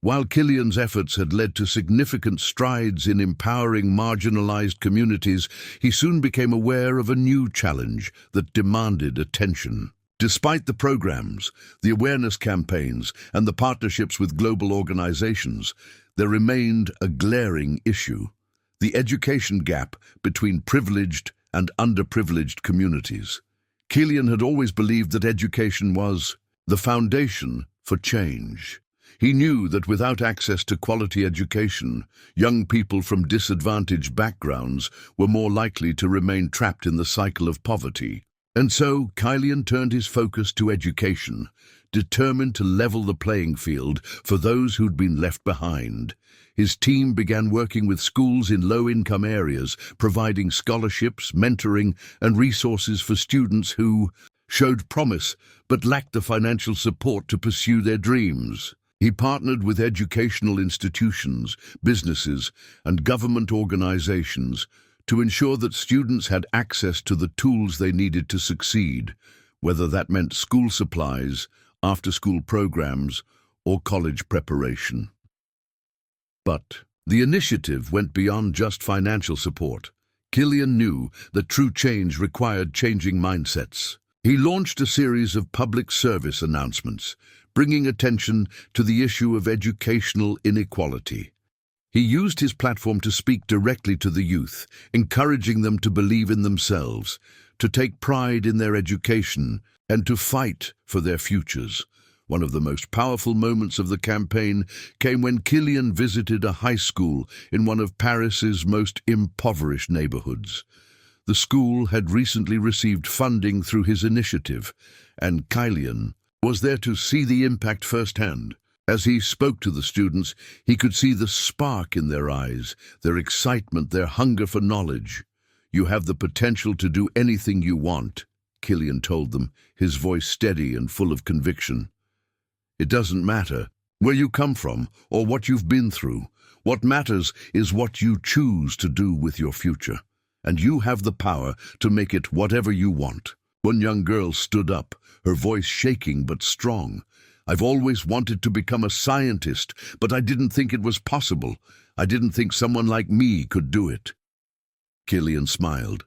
Speaker 1: While Kylian's efforts had led to significant strides in empowering marginalized communities, he soon became aware of a new challenge that demanded attention. Despite the programs, the awareness campaigns, and the partnerships with global organizations, there remained a glaring issue: the education gap between privileged and underprivileged communities. Kylian had always believed that education was the foundation for change. He knew that without access to quality education, young people from disadvantaged backgrounds were more likely to remain trapped in the cycle of poverty. And so, Kylian turned his focus to education, determined to level the playing field for those who'd been left behind. His team began working with schools in low-income areas, providing scholarships, mentoring, and resources for students who showed promise but lacked the financial support to pursue their dreams. He partnered with educational institutions, businesses, and government organizations to ensure that students had access to the tools they needed to succeed, whether that meant school supplies, after-school programs, or college preparation. But the initiative went beyond just financial support. Kylian knew that true change required changing mindsets. He launched a series of public service announcements, bringing attention to the issue of educational inequality. He used his platform to speak directly to the youth, encouraging them to believe in themselves, to take pride in their education, and to fight for their futures. One of the most powerful moments of the campaign came when Kylian visited a high school in one of Paris's most impoverished neighborhoods. The school had recently received funding through his initiative, and Kylian was there to see the impact firsthand. As he spoke to the students, he could see the spark in their eyes, their excitement, their hunger for knowledge. "You have the potential to do anything you want," Kylian told them, his voice steady and full of conviction. "It doesn't matter where you come from or what you've been through. What matters is what you choose to do with your future. And you have the power to make it whatever you want." One young girl stood up, her voice shaking but strong. "I've always wanted to become a scientist, but I didn't think it was possible. I didn't think someone like me could do it." Kylian smiled.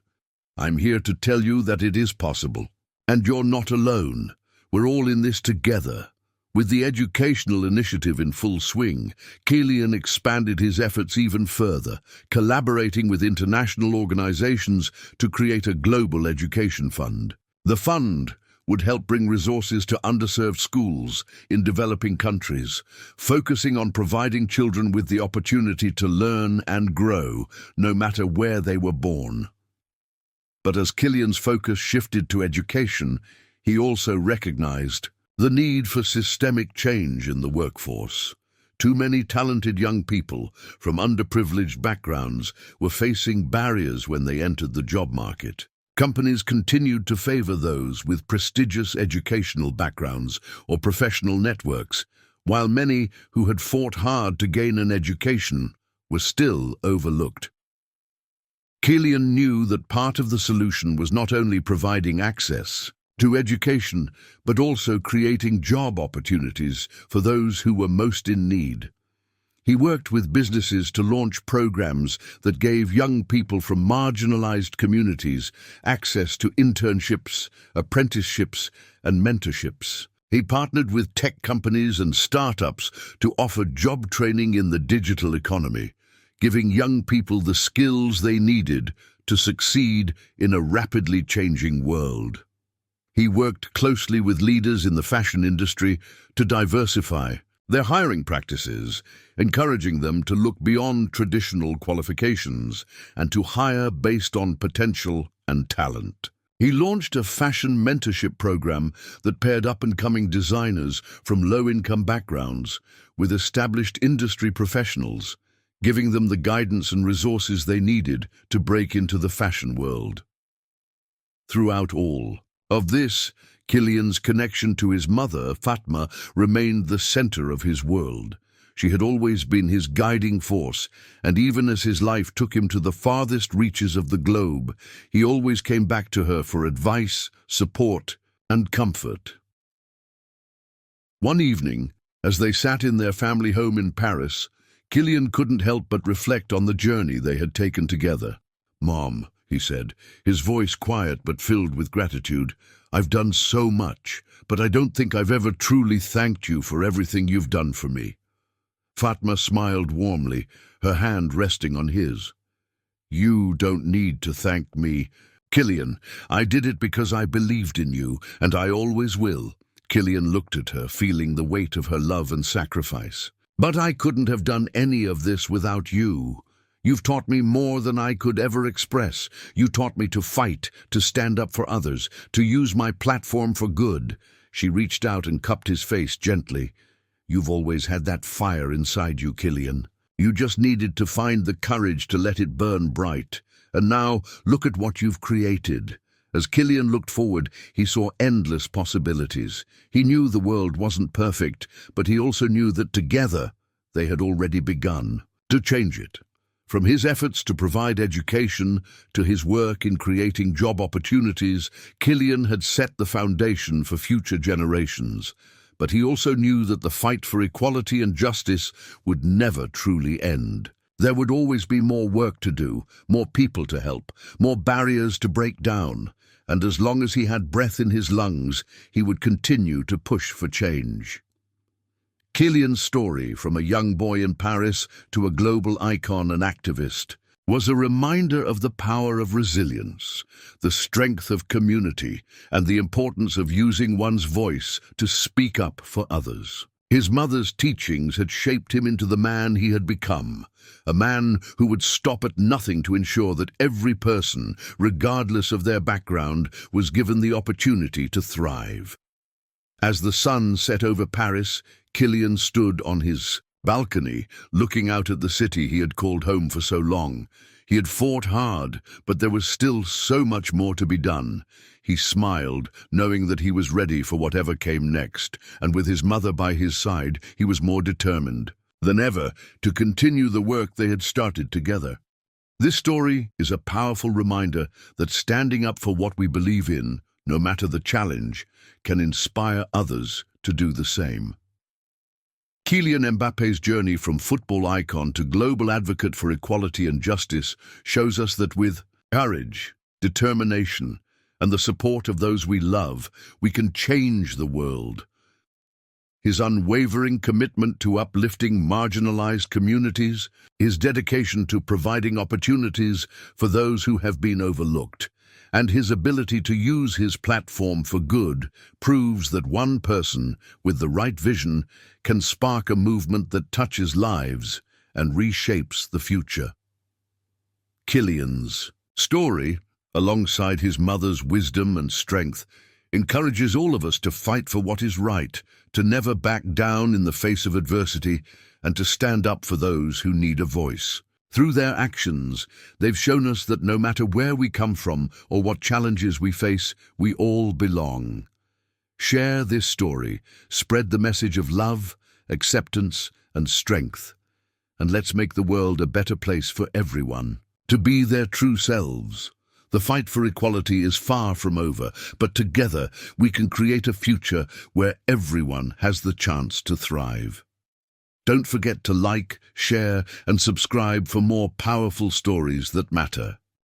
Speaker 1: "I'm here to tell you that it is possible. And you're not alone. We're all in this together." With the educational initiative in full swing, Kylian expanded his efforts even further, collaborating with international organizations to create a global education fund. The fund would help bring resources to underserved schools in developing countries, focusing on providing children with the opportunity to learn and grow, no matter where they were born. But as Kylian's focus shifted to education, he also recognized the need for systemic change in the workforce. Too many talented young people from underprivileged backgrounds were facing barriers when they entered the job market. Companies continued to favor those with prestigious educational backgrounds or professional networks, while many who had fought hard to gain an education were still overlooked. Kylian knew that part of the solution was not only providing access to education, but also creating job opportunities for those who were most in need. He worked with businesses to launch programs that gave young people from marginalized communities access to internships, apprenticeships, and mentorships. He partnered with tech companies and startups to offer job training in the digital economy, giving young people the skills they needed to succeed in a rapidly changing world. He worked closely with leaders in the fashion industry to diversify their hiring practices, encouraging them to look beyond traditional qualifications and to hire based on potential and talent. He launched a fashion mentorship program that paired up-and-coming designers from low-income backgrounds with established industry professionals, giving them the guidance and resources they needed to break into the fashion world. Throughout all of this, Kylian's connection to his mother, Fatma, remained the center of his world. She had always been his guiding force, and even as his life took him to the farthest reaches of the globe, he always came back to her for advice, support, and comfort. One evening, as they sat in their family home in Paris, Kylian couldn't help but reflect on the journey they had taken together. "Mom," he said, his voice quiet but filled with gratitude, "I've done so much, but I don't think I've ever truly thanked you for everything you've done for me." Fatma smiled warmly, her hand resting on his. "You don't need to thank me, Kylian. I did it because I believed in you, and I always will." Kylian looked at her, feeling the weight of her love and sacrifice. "But I couldn't have done any of this without you. You've taught me more than I could ever express. You taught me to fight, to stand up for others, to use my platform for good." She reached out and cupped his face gently. "You've always had that fire inside you, Kylian. You just needed to find the courage to let it burn bright. And now, look at what you've created." As Kylian looked forward, he saw endless possibilities. He knew the world wasn't perfect, but he also knew that together they had already begun to change it. From his efforts to provide education to his work in creating job opportunities, Kylian had set the foundation for future generations. But he also knew that the fight for equality and justice would never truly end. There would always be more work to do, more people to help, more barriers to break down. And as long as he had breath in his lungs, he would continue to push for change. Kylian's story, from a young boy in Paris to a global icon and activist, was a reminder of the power of resilience, the strength of community, and the importance of using one's voice to speak up for others. His mother's teachings had shaped him into the man he had become, a man who would stop at nothing to ensure that every person, regardless of their background, was given the opportunity to thrive. As the sun set over Paris, Kylian stood on his balcony, looking out at the city he had called home for so long. He had fought hard, but there was still so much more to be done. He smiled, knowing that he was ready for whatever came next, and with his mother by his side, he was more determined than ever to continue the work they had started together. This story is a powerful reminder that standing up for what we believe in, no matter the challenge, can inspire others to do the same. Kylian Mbappe's journey from football icon to global advocate for equality and justice shows us that with courage, determination, and the support of those we love, we can change the world. His unwavering commitment to uplifting marginalized communities, his dedication to providing opportunities for those who have been overlooked, and his ability to use his platform for good proves that one person with the right vision can spark a movement that touches lives and reshapes the future. Kylian's story, alongside his mother's wisdom and strength, encourages all of us to fight for what is right, to never back down in the face of adversity, and to stand up for those who need a voice. Through their actions, they've shown us that no matter where we come from or what challenges we face, we all belong. Share this story, spread the message of love, acceptance, and strength, and let's make the world a better place for everyone to be their true selves. The fight for equality is far from over, but together we can create a future where everyone has the chance to thrive. Don't forget to like, share, and subscribe for more powerful stories that matter.